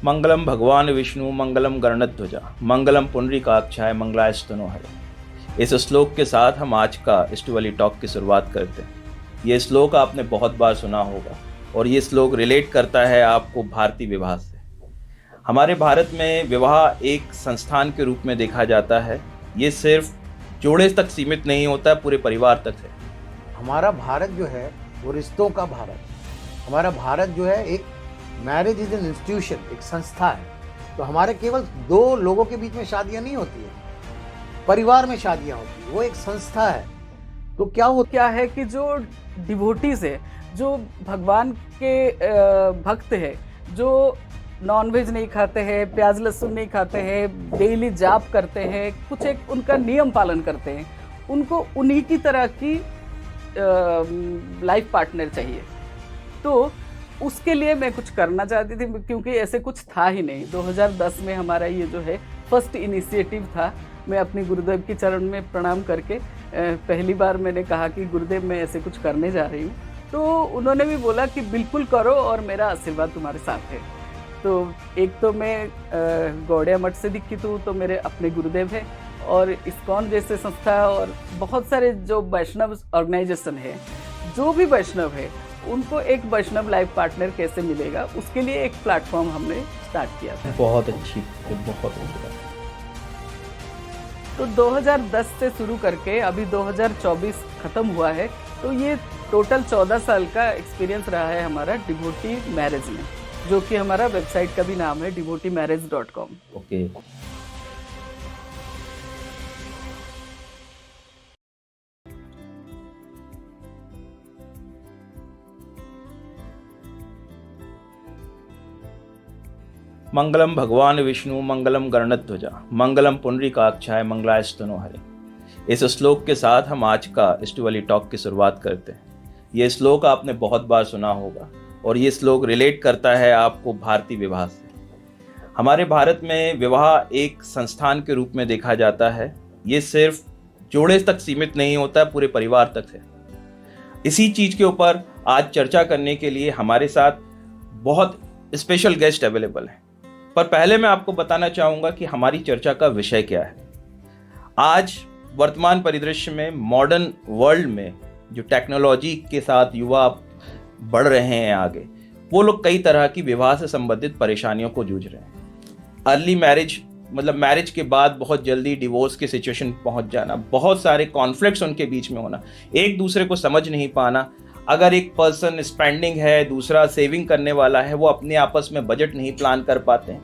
मंगलम भगवान विष्णु मंगलम गरुड़ध्वजा मंगलम पुंडरीकाक्षाय मंगलायस्तनो हरे। इस श्लोक के साथ हम आज का इष्टवली टॉक की शुरुआत करते हैं। ये श्लोक आपने बहुत बार सुना होगा और ये श्लोक रिलेट करता है आपको भारतीय विवाह से। हमारे भारत में विवाह एक संस्थान के रूप में देखा जाता है। ये सिर्फ जोड़े तक सीमित नहीं होता, पूरे परिवार तक है। हमारा भारत जो है वो रिश्तों का भारत। हमारा भारत जो है एक मैरिज इज एन इंस्टीट्यूशन, एक संस्था है। तो हमारे केवल दो लोगों के बीच में शादियां नहीं होती है, परिवार में शादियां होती है, वो एक संस्था है। तो क्या है कि जो डिवोटीज है, जो भगवान के भक्त है, जो नॉनवेज नहीं खाते हैं, प्याज लहसुन नहीं खाते हैं, डेली जाप करते हैं, कुछ एक उनका नियम पालन करते हैं, उनको उन्हीं की तरह की लाइफ पार्टनर चाहिए। तो उसके लिए मैं कुछ करना चाहती थी, क्योंकि ऐसे कुछ था ही नहीं। 2010 में हमारा ये जो है फर्स्ट इनिशिएटिव था। मैं अपनी गुरुदेव के चरण में प्रणाम करके पहली बार मैंने कहा कि गुरुदेव मैं ऐसे कुछ करने जा रही हूँ। तो उन्होंने भी बोला कि बिल्कुल करो और मेरा आशीर्वाद तुम्हारे साथ है। तो एक तो मैं गौड़िया मठ से दीक्षित हूँ, तो मेरे अपने गुरुदेव हैं, और इस्कॉन जैसे संस्था और बहुत सारे जो वैष्णव ऑर्गेनाइजेशन है, जो भी वैष्णव है उनको एक वैष्णव लाइफ पार्टनर कैसे मिलेगा, उसके लिए एक प्लेटफॉर्म हमने स्टार्ट किया था। बहुत अच्छी, बहुत अच्छी। तो 2010 से शुरू करके अभी 2024 खत्म हुआ है। तो ये टोटल 14 साल का एक्सपीरियंस रहा है हमारा डिवोटी मैरिज में, जो कि हमारा वेबसाइट का भी नाम है devoteemarriage.com। ओके। मंगलम भगवान विष्णु मंगलम गरुड़ध्वजा मंगलम पुंडरीकाक्षाय मंगलायस्तनो हरे। इस श्लोक के साथ हम आज का इष्टवली टॉक की शुरुआत करते हैं। ये श्लोक आपने बहुत बार सुना होगा और ये श्लोक रिलेट करता है आपको भारतीय विवाह से। हमारे भारत में विवाह एक संस्थान के रूप में देखा जाता है। ये सिर्फ जोड़े तक सीमित नहीं होता, पूरे परिवार तक है। इसी चीज के ऊपर आज चर्चा करने के लिए हमारे साथ बहुत स्पेशल गेस्ट अवेलेबल हैं। पर पहले मैं आपको बताना चाहूँगा कि हमारी चर्चा का विषय क्या है। आज वर्तमान परिदृश्य में, मॉडर्न वर्ल्ड में, जो टेक्नोलॉजी के साथ युवा बढ़ रहे हैं आगे, वो लोग कई तरह की विवाह से संबंधित परेशानियों को जूझ रहे हैं। अर्ली मैरिज, मतलब मैरिज के बाद बहुत जल्दी डिवोर्स की सिचुएशन पहुंच जाना, बहुत सारे कॉन्फ्लिक्ट्स उनके बीच में होना, एक दूसरे को समझ नहीं पाना। अगर एक पर्सन स्पेंडिंग है, दूसरा सेविंग करने वाला है, वो अपने आपस में बजट नहीं प्लान कर पाते हैं,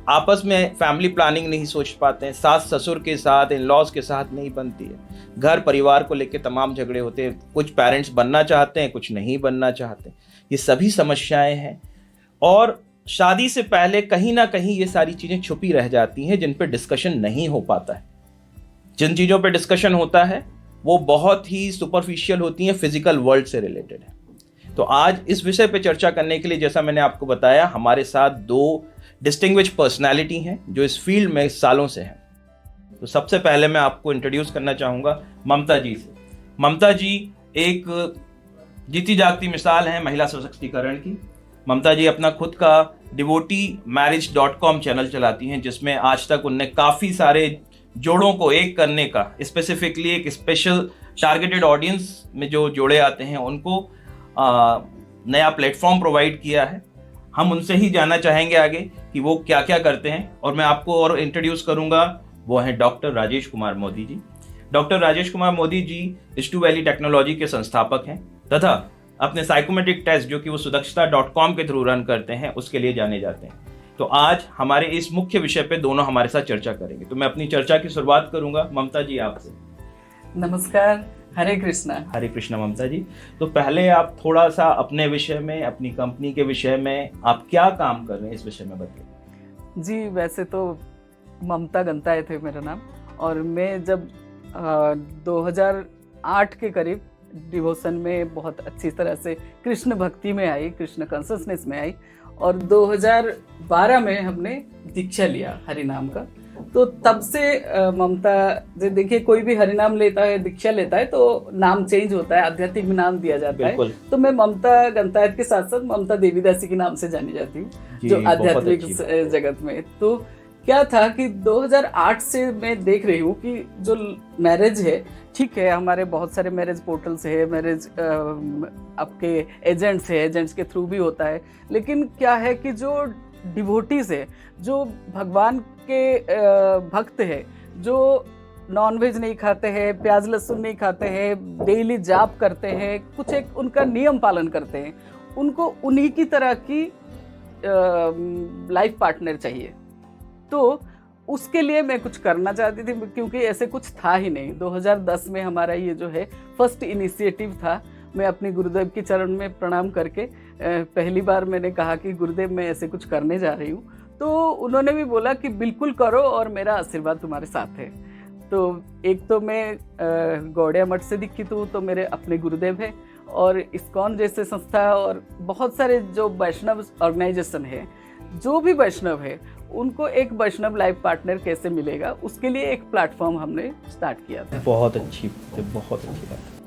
आपस में फैमिली प्लानिंग नहीं सोच पाते हैं, सास ससुर के साथ, इन लॉज के साथ नहीं बनती है, घर परिवार को लेकर तमाम झगड़े होते हैं, कुछ पेरेंट्स बनना चाहते हैं, कुछ नहीं बनना चाहते। ये सभी समस्याएं हैं और शादी से पहले कहीं ना कहीं ये सारी चीज़ें छुपी रह जाती हैं, जिन पे डिस्कशन नहीं हो पाता है। जिन चीज़ों पे डिस्कशन होता है वो बहुत ही सुपरफिशियल होती हैं, फिजिकल वर्ल्ड से रिलेटेड है। तो आज इस विषय पे चर्चा करने के लिए, जैसा मैंने आपको बताया, हमारे साथ दो डिस्टिंग्विश्ड पर्सनालिटी हैं जो इस फील्ड में सालों से हैं। तो सबसे पहले मैं आपको इंट्रोड्यूस करना चाहूँगा ममता जी से। ममता जी एक जीती जागती मिसाल हैं महिला सशक्तिकरण की। ममता जी अपना खुद का devoteemarriage.com चैनल चलाती हैं, जिसमें आज तक उनने काफ़ी सारे जोड़ों को एक करने का, स्पेसिफिकली एक स्पेशल टारगेटेड ऑडियंस में जो जोड़े आते हैं उनको नया प्लेटफॉर्म प्रोवाइड किया है। हम उनसे ही जानना चाहेंगे आगे कि वो क्या क्या करते हैं। और मैं आपको और इंट्रोड्यूस करूंगा, वो हैं doctor Rajesh Kumar Modi ji. Doctor Rajesh Kumar Modi ji is to valley technology के संस्थापक हैं तथा अपने साइकोमेट्रिक टेस्ट जो कि वो sudakshita.com के थ्रू रन करते हैं, उसके लिए जाने जाते हैं। तो आज हमारे इस मुख्य विषय पे दोनों हमारे साथ चर्चा करेंगे। तो मैं अपनी चर्चा की शुरुआत करूंगा ममता जी आपसे। नमस्कार, हरे कृष्णा। हरे कृष्णा ममता जी। तो पहले आप थोड़ा सा अपने विषय में, अपनी कंपनी के विषय में, आप क्या काम कर रहे हैं, इस विषय में बताइए। जी, वैसे तो ममता गंताए थे मेरा नाम, और मैं जब 2008 के करीब डिवोशन में बहुत अच्छी तरह से कृष्ण भक्ति में आई, कृष्ण कॉन्शसनेस में आई, और 2012 में हमने दीक्षा लिया हरि नाम का। तो तब से ममता जी, देखिए कोई भी हरिनाम लेता है, दीक्षा लेता है तो नाम चेंज होता है, आध्यात्मिक नाम दिया जाता है। बिल्कुल। तो मैं ममता गंतायत के साथ साथ ममता देवीदासी के नाम से जानी जाती हूँ, जी, जो बहुत आध्यात्मिक अच्छी बात। जगत में। तो क्या था कि 2008 से मैं देख रही हूँ कि जो मैरिज है, ठीक है, हमारे बहुत सारे मैरिज पोर्टल्स है, मैरिज आपके एजेंट्स है, एजेंट्स के थ्रू भी होता है, लेकिन क्या है कि जो डिवोटीज है, जो भगवान के भक्त है, जो नॉनवेज नहीं खाते हैं, प्याज लहसुन नहीं खाते हैं, डेली जाप करते हैं, कुछ एक उनका नियम पालन करते हैं, उनको उन्हीं की तरह की लाइफ पार्टनर चाहिए। तो उसके लिए मैं कुछ करना चाहती थी, क्योंकि ऐसे कुछ था ही नहीं। 2010 में हमारा ये जो है फर्स्ट इनिशिएटिव था। मैं अपने गुरुदेव के चरण में प्रणाम करके पहली बार मैंने कहा कि गुरुदेव मैं ऐसे कुछ करने जा रही हूँ। तो उन्होंने भी बोला कि बिल्कुल करो और मेरा आशीर्वाद तुम्हारे साथ है। तो एक तो मैं गौड़िया मठ से दीक्षित हूँ, तो मेरे अपने गुरुदेव है, और इस्कॉन जैसे संस्था और बहुत सारे जो वैष्णव ऑर्गेनाइजेशन है, जो भी वैष्णव है उनको एक वैष्णव लाइफ पार्टनर कैसे मिलेगा, उसके लिए एक प्लेटफॉर्म हमने स्टार्ट किया था। बहुत अच्छी बात।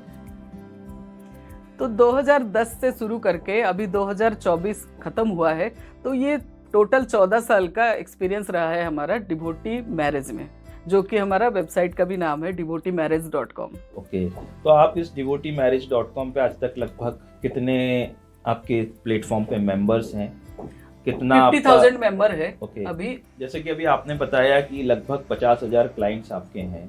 तो 2010 से शुरू करके अभी 2024 खत्म हुआ है, तो ये टोटल 14 साल का एक्सपीरियंस रहा है हमारा डिवोटी मैरिज में, जो कि हमारा वेबसाइट का भी नाम है devoteemarriage.com। ओके, तो आप इस devoteemarriage.com पे आज तक लगभग कितने आपके प्लेटफॉर्म पे मेंबर्स हैं, कितना 50,000 मेंबर है ओके। अभी। जैसे कि अभी आपने बताया कि लगभग 50,000 क्लाइंट्स आपके हैं,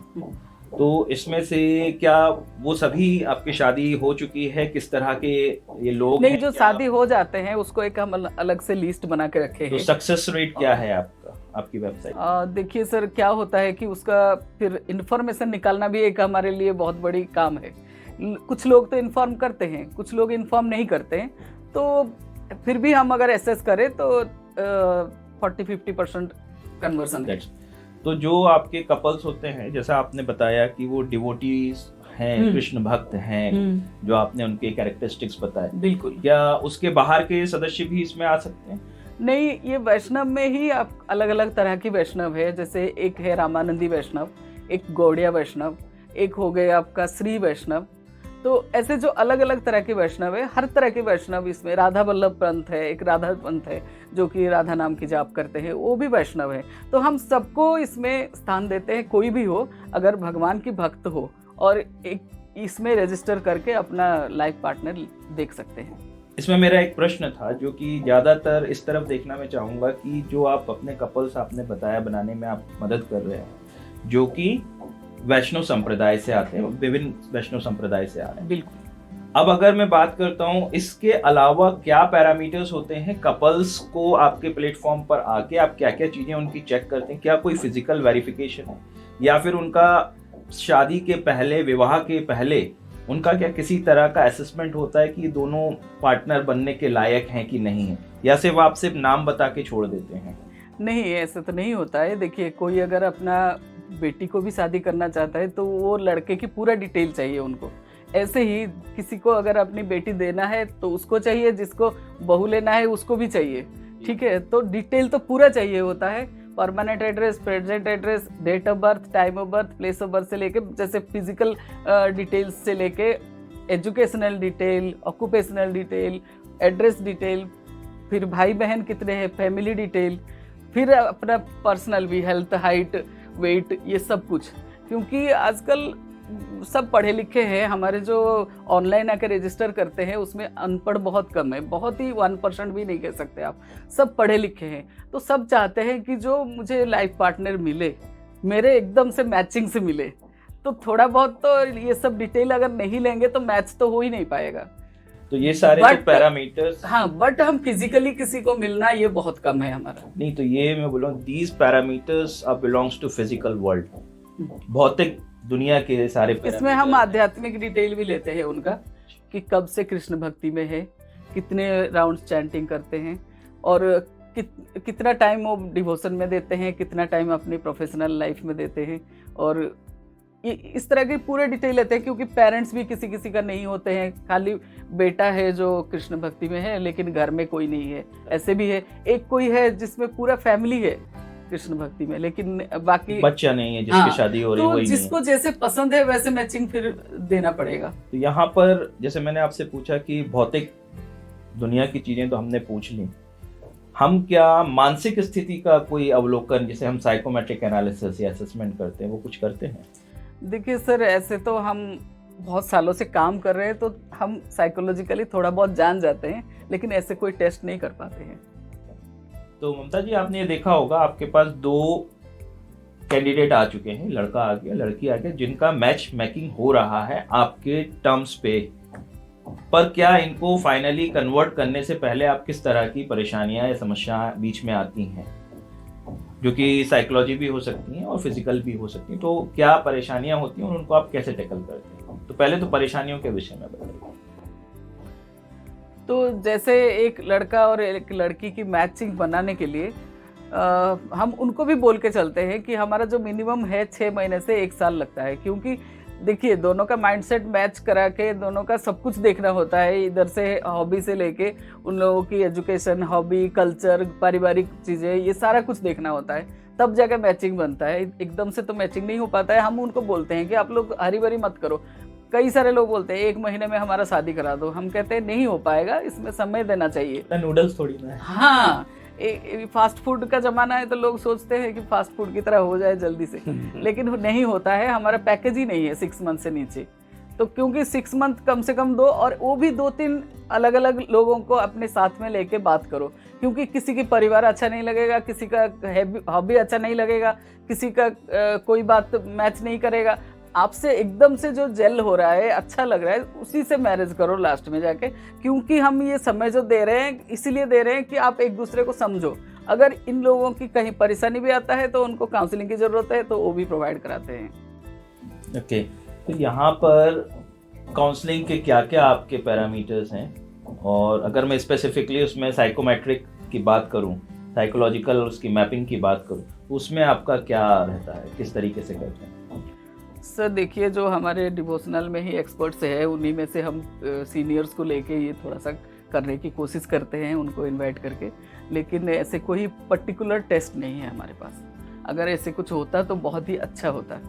तो इसमें से क्या वो सभी आपकी शादी हो चुकी है? किस तरह के ये लोग नहीं, हैं? जो शादी हो जाते हैं उसको एक हम अलग से लिस्ट बना के रखे तो हैं। सक्सेस रेट क्या है आपका, आपकी वेबसाइट? देखिए सर, क्या होता है कि उसका फिर इंफॉर्मेशन निकालना भी एक हमारे लिए बहुत बड़ी काम है। कुछ लोग तो इन्फॉर्म करते हैं, कुछ लोग इन्फॉर्म नहीं करते हैं, तो फिर भी हम अगर एसेस करें तो 40-50% कन्वर्सन। तो जो आपके कपल्स होते हैं, जैसा आपने बताया कि वो डिवोटीज हैं, कृष्ण भक्त हैं, जो आपने उनके कैरेक्टरिस्टिक्स बताए, बिल्कुल। क्या उसके बाहर के सदस्य भी इसमें आ सकते हैं? नहीं, ये वैष्णव में ही आप अलग अलग तरह की वैष्णव है। जैसे एक है रामानंदी वैष्णव, एक गौड़िया वैष्णव, एक हो गए आपका श्री वैष्णव। तो ऐसे जो अलग अलग तरह के वैष्णव है, हर तरह के वैष्णव इसमें, राधा वल्लभ पंथ है, एक राधा पंथ है जो कि राधा नाम की जाप करते हैं, वो भी वैष्णव है। तो हम सबको इसमें स्थान देते हैं, कोई भी हो, अगर भगवान की भक्त हो और एक इसमें रजिस्टर करके अपना लाइफ पार्टनर देख सकते हैं। इसमें मेरा एक प्रश्न था जो कि ज़्यादातर इस तरफ देखना मैं चाहूँगा कि जो आप अपने कपल्स आपने बताया बनाने में आप मदद कर रहे हैं, जो कि वैष्णव संप्रदाय से आते हैं, विभिन्न वैष्णव संप्रदाय से आ रहे हैं। बिल्कुल। अब अगर मैं बात करता हूँ, इसके अलावा क्या पैरामीटर्स होते हैं कपल्स को आपके प्लेटफॉर्म पर आके आप क्या क्या चीज़ें उनकी चेक करते हैं? क्या कोई फिजिकल वेरिफिकेशन है, या फिर उनका शादी के पहले, विवाह के पहले उनका क्या किसी तरह का असेसमेंट होता है कि दोनों पार्टनर बनने के लायक हैं कि नहीं है, या सिर्फ आप सिर्फ नाम बता के छोड़ देते हैं? नहीं, ऐसा तो नहीं होता है। देखिए, कोई अगर अपना बेटी को भी शादी करना चाहता है तो वो लड़के की पूरा डिटेल चाहिए उनको। ऐसे ही किसी को अगर अपनी बेटी देना है तो उसको चाहिए, जिसको बहू लेना है उसको भी चाहिए, ठीक है। तो डिटेल तो पूरा चाहिए होता है, permanent address, present address, date of birth, time of birth, place of birth से लेके, जैसे फिजिकल डिटेल्स से लेके educational detail, occupational detail, address detail, फिर भाई बहन कितने हैं, फैमिली डिटेल, फिर अपना पर्सनल भी, हेल्थ, हाइट, वेट, ये सब कुछ। क्योंकि आजकल सब पढ़े लिखे हैं, हमारे जो ऑनलाइन आके रजिस्टर करते हैं उसमें अनपढ़ बहुत कम है, बहुत ही 1% भी नहीं कह सकते आप, सब पढ़े लिखे हैं। तो सब चाहते हैं कि जो मुझे लाइफ पार्टनर मिले, मेरे एकदम से मैचिंग से मिले। तो थोड़ा बहुत तो ये सब डिटेल अगर नहीं लेंगे तो मैच तो हो ही नहीं पाएगा। तो ये सारे जो पैरामीटर्स, हाँ, बट हम फिजिकली किसी को मिलना ये बहुत कम है हमारा। नहीं, तो ये मैं बोलूँ, these parameters are belongs to physical world, भौतिक दुनिया के सारे। इसमें हम आध्यात्मिक डिटेल भी लेते हैं उनका, कि कब से कृष्ण भक्ति में है, कितने राउंड चैंटिंग करते हैं, और कितना टाइम वो डिवोशन में देते हैं, कितना टाइम अपनी प्रोफेशनल लाइफ में देते हैं, और इस तरह की पूरे डिटेल लेते हैं। क्योंकि पेरेंट्स भी किसी किसी का नहीं होते हैं, खाली बेटा है जो कृष्ण भक्ति में है लेकिन घर में कोई नहीं है, ऐसे भी है। एक कोई है जिसमें पूरा फैमिली है, कृष्ण भक्ति में, लेकिन बाकी बच्चा नहीं है जिसकी हाँ, शादी हो रही तो वही नहीं जिसको जैसे पसंद है वैसे मैचिंग फिर देना पड़ेगा। तो यहाँ पर जैसे मैंने आपसे पूछा कि भौतिक दुनिया की चीजें तो हमने पूछ ली, हम क्या मानसिक स्थिति का कोई अवलोकन, जिसे हम साइकोमेट्रिक एनालिसिस या असेसमेंट करते हैं, वो कुछ करते हैं? देखिए सर, ऐसे तो हम बहुत सालों से काम कर रहे हैं, तो हम साइकोलॉजिकली थोड़ा बहुत जान जाते हैं, लेकिन ऐसे कोई टेस्ट नहीं कर पाते हैं। तो ममता जी, आपने ये देखा होगा आपके पास 2 कैंडिडेट आ चुके हैं, लड़का आ गया लड़की आ गया, जिनका मैच मेकिंग हो रहा है आपके टर्म्स पे, पर क्या इनको फाइनली कन्वर्ट करने से पहले आप किस तरह की परेशानियां या समस्या बीच में आती हैं, जो कि साइकोलॉजी भी हो सकती हैं और फिजिकल भी हो सकती हैं, तो क्या परेशानियां होती हैं और उनको आप कैसे टैकल करते हैं? तो पहले तो परेशानियों के विषय में बताइए। तो जैसे एक लड़का और एक लड़की की मैचिंग बनाने के लिए हम उनको भी बोल के चलते हैं कि हमारा जो मिनिमम है 6 महीने से 1 साल लगता है, क्योंकि देखिए दोनों का माइंडसेट मैच करा के दोनों का सब कुछ देखना होता है, इधर से हॉबी से लेके उन लोगों की एजुकेशन, हॉबी, कल्चर, पारिवारिक चीज़ें, ये सारा कुछ देखना होता है, तब जाकर मैचिंग बनता है। एकदम से तो मैचिंग नहीं हो पाता है। हम उनको बोलते हैं कि आप लोग हरी भरी मत करो। कई सारे लोग बोलते हैं 1 महीने में हमारा शादी करा दो, हम कहते हैं नहीं हो पाएगा, इसमें समय देना चाहिए। नूडल्स थोड़ी ना है। हाँ, फास्ट फूड का जमाना है तो लोग सोचते हैं कि फास्ट फूड की तरह हो जाए जल्दी से, लेकिन नहीं होता है। हमारा पैकेज ही नहीं है 6 मंथ से नीचे, तो क्योंकि 6 मंथ कम से कम दो, और वो भी 2-3 अलग अलग लोगों को अपने साथ में लेके बात करो, क्योंकि किसी की परिवार अच्छा नहीं लगेगा, किसी का हॉबी अच्छा नहीं लगेगा, किसी का कोई बात मैच नहीं करेगा। आपसे एकदम से जो जेल हो रहा है, अच्छा लग रहा है, उसी से मैरिज करो लास्ट में जाके, क्योंकि हम ये समय जो दे रहे हैं इसीलिए दे रहे हैं कि आप एक दूसरे को समझो। अगर इन लोगों की कहीं परेशानी भी आता है तो उनको काउंसलिंग की ज़रूरत है, तो वो भी प्रोवाइड कराते हैं। ओके, तो यहाँ पर काउंसलिंग के क्या क्या आपके पैरामीटर्स हैं, और अगर मैं स्पेसिफिकली उसमें साइकोमेट्रिक की बात करूँ, साइकोलॉजिकल उसकी मैपिंग की बात करूँ, उसमें आपका क्या रहता है, किस तरीके से करते हैं? सर देखिए, जो हमारे डिवोशनल में ही एक्सपर्ट्स है, उन्हीं में से हम सीनियर्स को लेके ये थोड़ा सा करने की कोशिश करते हैं, उनको इनवाइट करके, लेकिन ऐसे कोई पर्टिकुलर टेस्ट नहीं है हमारे पास। अगर ऐसे कुछ होता तो बहुत ही अच्छा होता।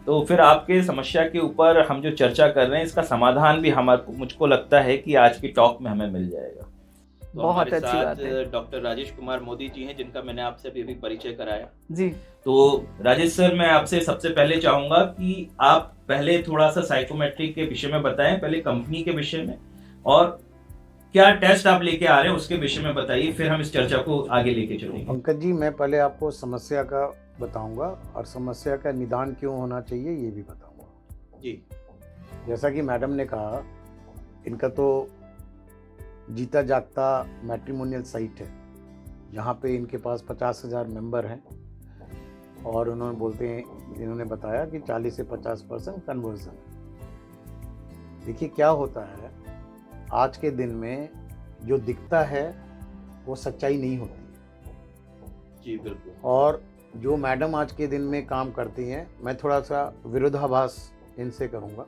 तो फिर आपके समस्या के ऊपर हम जो चर्चा कर रहे हैं, इसका समाधान भी मुझको लगता है कि आज की टॉक में हमें मिल जाएगा। तो बहुत अच्छी बात है। डॉक्टर राजेश कुमार मोदी जी हैं, जिनका मैंने आपसे अभी परिचय कराया जी। तो राजेश सर, मैं आपसे सबसे पहले चाहूंगा कि आप पहले थोड़ा सा साइकोमेट्री के विषय में बताएं, पहले कंपनी के विषय में, और क्या टेस्ट आप लेके आ रहे हैं उसके विषय में बताइए, फिर हम इस चर्चा को आगे लेके चलेंगे। पंकज जी, मैं पहले आपको समस्या का बताऊंगा और समस्या का निदान क्यों होना चाहिए ये भी बताऊंगा जी। जैसा कि मैडम ने कहा, इनका तो जीता जागता मैट्रिमोनियल साइट है, यहाँ पे इनके पास 50,000 मेंबर हैं, और उन्होंने बोलते हैं, इन्होंने बताया कि 40 से 50% कन्वर्जन। देखिए क्या होता है, आज के दिन में जो दिखता है वो सच्चाई नहीं होती जी बिल्कुल। और जो मैडम आज के दिन में काम करती हैं, मैं थोड़ा सा विरोधाभास इनसे करूँगा।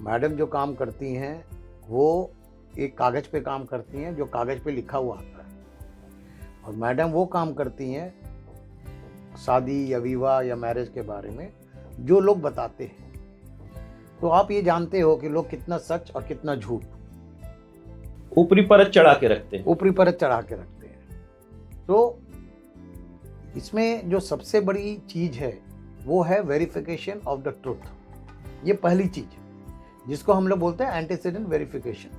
मैडम जो काम करती हैं वो एक कागज़ पे काम करती हैं, जो कागज़ पे लिखा हुआ आता है, और मैडम वो काम करती हैं शादी या विवाह या मैरिज के बारे में जो लोग बताते हैं। तो आप ये जानते हो कि लोग कितना सच और कितना झूठ ऊपरी परत चढ़ा के रखते हैं, ऊपरी परत चढ़ा के रखते हैं। तो इसमें जो सबसे बड़ी चीज़ है वो है वेरिफिकेशन ऑफ द ट्रुथ। ये पहली चीज़ जिसको हम लोग बोलते हैं एंटीसीडेंट वेरिफिकेशन,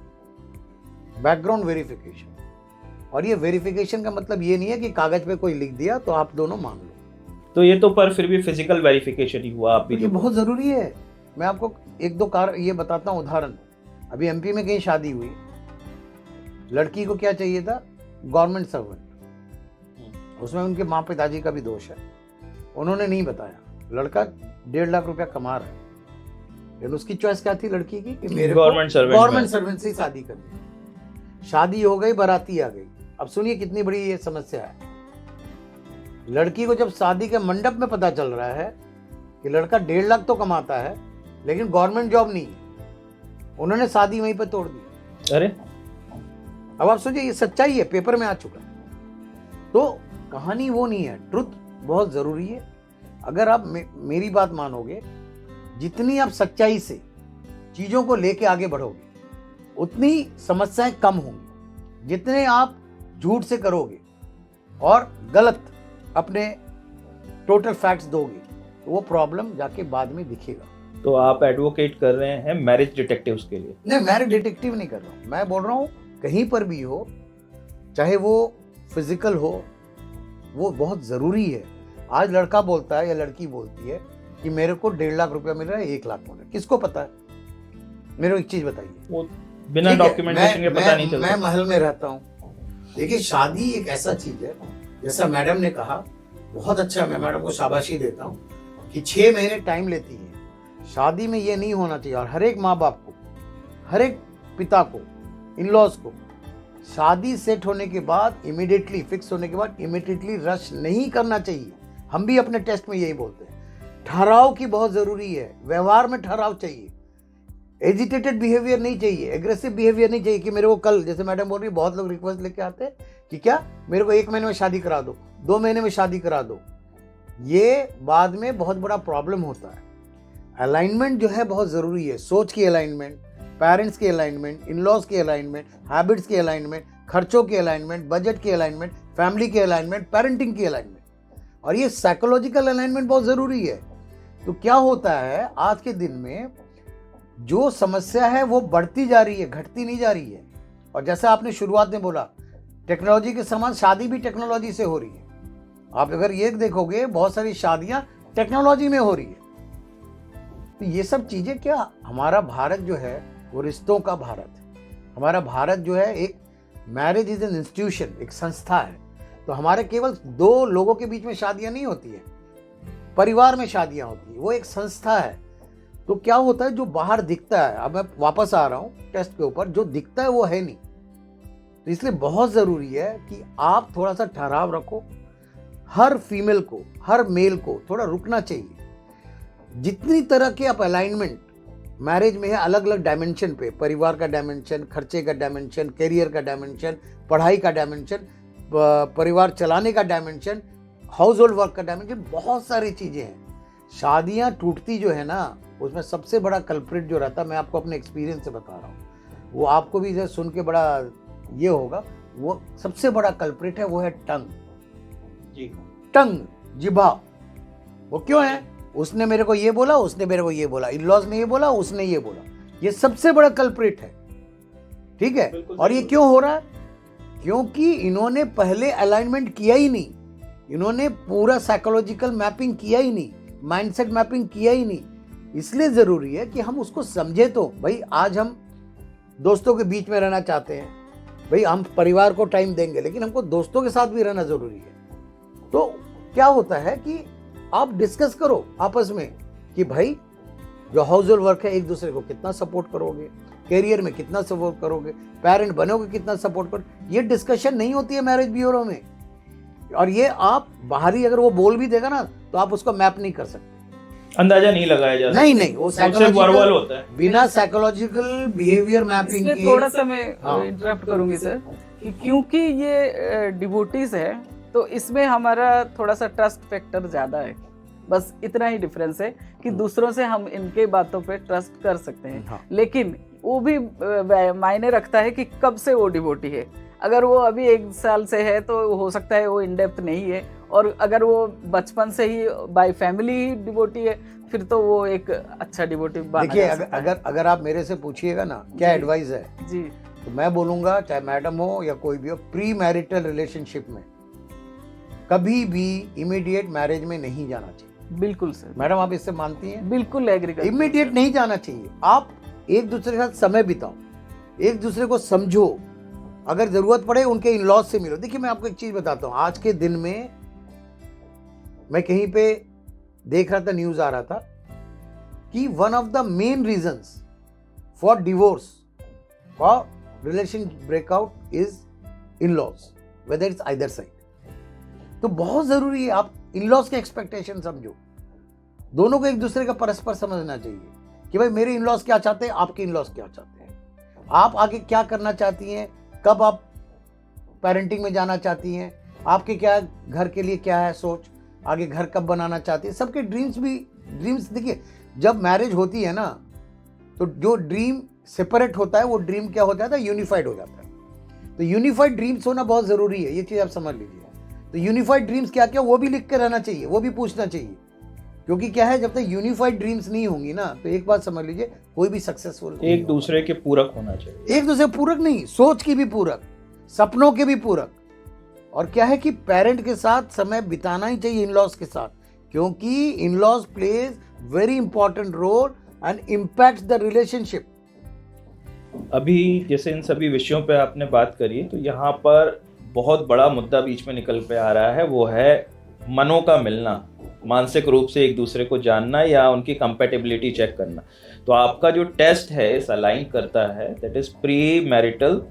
बैकग्राउंड वेरिफिकेशन। और ये वेरिफिकेशन का मतलब ये नहीं है कि कागज पे कोई लिख दिया तो आप दोनों मान लो। तो ये तो पर फिर भी फिजिकल वेरिफिकेशन ही हुआ। आप भी ये बहुत ज़रूरी है। मैं आपको 1-2 ये बताता हूँ उदाहरण। अभी एमपी में कहीं शादी हुई, लड़की को क्या चाहिए था, गवर्नमेंट सर्वेंट। उसमें उनके माँ पिताजी का भी दोष है, उन्होंने नहीं बताया। लड़का 1.5 लाख रुपया कमा रहा है, लेकिन उसकी चॉइस क्या थी लड़की की कि मेरे गवर्नमेंट सर्वेंट से शादी करनी। शादी हो गई, बाराती आ गई। अब सुनिए कितनी बड़ी ये समस्या है। लड़की को जब शादी के मंडप में पता चल रहा है कि लड़का 1.5 लाख तो कमाता है लेकिन गवर्नमेंट जॉब नहीं है, उन्होंने शादी वहीं पर तोड़ दी। अरे अब आप सोचिए, ये सच्चाई है, पेपर में आ चुका है। तो कहानी वो नहीं है, ट्रुथ बहुत ज़रूरी है। अगर आप मेरी बात मानोगे, जितनी आप सच्चाई से चीज़ों को लेके आगे बढ़ोगे उतनी समस्याएं कम होंगी। जितने आप झूठ से करोगे और गलत अपने टोटल फैक्ट्स दोगे तो वो प्रॉब्लम जाके बाद में दिखेगा। तो आप एडवोकेट कर रहे हैं मैरिज डिटेक्टिव्स के लिए? नहीं, मैरिज डिटेक्टिव नहीं कर रहा हूँ। मैं बोल रहा हूँ कहीं पर भी हो, चाहे वो फिजिकल हो, वो बहुत ज़रूरी है। आज लड़का बोलता है या लड़की बोलती है कि मेरे को 1.5 लाख रुपया मिल रहा है, 1 लाख मिल रहा है, किसको पता है? मेरे को एक चीज़ बताइए। वो बिना डॉक्यूमेंटेशन के पता नहीं चलता। मैं महल में रहता हूँ। देखिए, शादी एक ऐसा चीज़ है, जैसा मैडम ने कहा, बहुत अच्छा, मैं मैडम को शाबाशी देता हूँ कि 6 महीने टाइम लेती है। शादी में ये नहीं होना चाहिए। और हर एक माँ बाप को, हर एक पिता को, इन लॉज को शादी सेट होने के बाद इमीडिएटली, फिक्स होने के बाद इमीडिएटली रश नहीं करना चाहिए। हम भी अपने टेस्ट में यही बोलते हैं। ठहराव की बहुत ज़रूरी है, व्यवहार में ठहराव चाहिए। एजिटेटेड बिहेवियर नहीं चाहिए, एग्रेसिव बिहेवियर नहीं चाहिए कि मेरे को कल, जैसे मैडम बोल रही है, बहुत लोग रिक्वेस्ट लेके आते हैं कि क्या मेरे को 1 महीने में शादी करा दो, 2 महीने में शादी करा दो। ये बाद में बहुत बड़ा प्रॉब्लम होता है। अलाइनमेंट जो है बहुत ज़रूरी है। सोच की अलाइनमेंट, पेरेंट्स की अलाइनमेंट, इन लॉज की अलाइनमेंट, हैबिट्स की अलाइनमेंट, खर्चों की अलाइनमेंट, बजट की अलाइनमेंट, फैमिली की अलाइनमेंट, पेरेंटिंग की अलाइनमेंट, और ये साइकोलॉजिकल अलाइनमेंट बहुत ज़रूरी है। तो क्या होता है, आज के दिन में जो समस्या है वो बढ़ती जा रही है, घटती नहीं जा रही है। और जैसा आपने शुरुआत में बोला, टेक्नोलॉजी के समान शादी भी टेक्नोलॉजी से हो रही है। आप अगर ये देखोगे, बहुत सारी शादियां टेक्नोलॉजी में हो रही है। तो ये सब चीजें, क्या हमारा भारत जो है वो रिश्तों का भारत है। हमारा भारत जो है, एक मैरिज इज एन इंस्टीट्यूशन, एक संस्था है। तो हमारे केवल 2 लोगों के बीच में शादियां नहीं होती है, परिवार में शादियां होती है, वो एक संस्था है। तो क्या होता है, जो बाहर दिखता है, अब मैं वापस आ रहा हूँ टेस्ट के ऊपर, जो दिखता है वो है नहीं। तो इसलिए बहुत ज़रूरी है कि आप थोड़ा सा ठहराव रखो। हर फीमेल को, हर मेल को थोड़ा रुकना चाहिए। जितनी तरह के आप अलाइनमेंट मैरिज में है, अलग अलग डायमेंशन पे, परिवार का डायमेंशन, खर्चे का डायमेंशन, करियर का डायमेंशन, पढ़ाई का डायमेंशन, परिवार चलाने का डायमेंशन, हाउस होल्ड वर्क का डायमेंशन, बहुत सारी चीज़ें हैं। शादियां टूटती जो है ना, उसमें सबसे बड़ा कल्प्रिट जो रहता है, मैं आपको अपने एक्सपीरियंस से बता रहा हूँ, वो आपको भी इसे सुन के बड़ा ये होगा, वो सबसे बड़ा कल्प्रिट है, वो है टंग जी, टंग, जिभा। वो क्यों है? उसने मेरे को ये बोला, उसने मेरे को ये बोला, इन लॉज ने ये बोला, उसने ये बोला, ये सबसे बड़ा कल्प्रिट है। ठीक है? और ये क्यों हो रहा है? क्योंकि इन्होंने पहले अलाइनमेंट किया ही नहीं, इन्होंने पूरा साइकोलॉजिकल मैपिंग किया ही नहीं, माइंडसेट मैपिंग किया ही नहीं। इसलिए जरूरी है कि हम उसको समझे। तो भाई, आज हम दोस्तों के बीच में रहना चाहते हैं, भाई हम परिवार को टाइम देंगे, लेकिन हमको दोस्तों के साथ भी रहना जरूरी है। तो क्या होता है कि आप डिस्कस करो आपस में कि भाई, जो हाउस होल्ड वर्क है, एक दूसरे को कितना सपोर्ट करोगे, करियर में कितना सपोर्ट करोगे, पेरेंट बनोगे कितना सपोर्ट करोगे। ये डिस्कशन नहीं होती है मैरिज ब्यूरो में। और ये आप बाहरी अगर वो बोल भी देगा ना, तो आप उसको मैप नहीं कर सकते, अंदाजा नहीं लगाया जा सकता। नहीं, वो वर्बल होता है, बिना साइकोलॉजिकल बिहेवियर मैपिंग के। थोड़ा सा मैं इंटरप्ट करूंगी सर, कि क्योंकि ये डिवोटीज है, तो इसमें हमारा थोड़ा सा ट्रस्ट फैक्टर ज्यादा है। बस इतना ही डिफरेंस है कि दूसरों से हम इनके बातों पे ट्रस्ट कर सकते हैं। हाँ। लेकिन वो भी मायने रखता है कि कब से वो डिवोटी है। अगर वो अभी 1 साल से है तो हो सकता है वो इन डेप्थ नहीं है, और अगर वो बचपन से ही बाय फैमिली ही डिवोटी है, फिर तो वो एक अच्छा डिवोटी माना देखिए, जा सकता है। अगर आप मेरे से पूछिएगा ना क्या एडवाइस है, जी, तो मैं बोलूंगा, चाहे मैडम हो या कोई भी हो, प्री मैरिटल रिलेशनशिप में कभी भी इमीडिएट मैरिज में नहीं जाना चाहिए। बिल्कुल सर। मैडम, आप इससे मानती हैं? बिल्कुल एग्री करती हूं। इमीडिएट नहीं जाना चाहिए। आप एक दूसरे के साथ समय बिताओ, एक दूसरे को समझो, अगर जरूरत पड़े उनके इन लॉज से मिलो। देखिए, मैं आपको एक चीज बताता हूँ। आज के दिन में मैं कहीं पे देख रहा था, न्यूज आ रहा था कि one of the main reasons for divorce, for relation breakout is in laws, whether it's either side. तो बहुत जरूरी है आप इन लॉज के एक्सपेक्टेशन समझो। दोनों को एक दूसरे का परस्पर समझना चाहिए कि भाई, मेरे इन लॉज क्या चाहते हैं, आपके इन लॉज क्या चाहते हैं, आप आगे क्या करना चाहती हैं, कब आप पेरेंटिंग में जाना चाहती हैं, आपके क्या घर के लिए क्या है सोच, आगे घर कब बनाना चाहती है, सबके ड्रीम्स देखिए, जब मैरिज होती है ना तो जो ड्रीम सेपरेट होता है वो ड्रीम क्या होता है, यूनिफाइड हो जाता है। तो यूनिफाइड ड्रीम्स होना बहुत ज़रूरी है, ये चीज़ आप समझ लीजिए। तो यूनिफाइड ड्रीम्स क्या क्या वो भी लिख के रहना चाहिए, वो भी पूछना चाहिए, क्योंकि क्या है, जब तक यूनिफाइड ड्रीम्स नहीं होंगी ना तो एक बात समझ लीजिए, कोई भी सक्सेसफुल एक दूसरे के पूरक होना चाहिए, एक दूसरे पूरक नहीं, सोच की भी पूरक, सपनों के भी पूरक। और क्या है कि पेरेंट के साथ समय बिताना ही चाहिए, इन लॉज के साथ, क्योंकि in laws plays very important role and impact the relationship. अभी जैसे इन सभी विषयों पे आपने बात करी, तो यहाँ पर बहुत बड़ा मुद्दा बीच में निकल पे आ रहा है, वो है मनों का मिलना, मानसिक रूप से एक दूसरे को जानना या उनकी कंपैटिबिलिटी चेक करना। तो आपका जो टेस्ट है इस अलाइन करता है, that is pre marital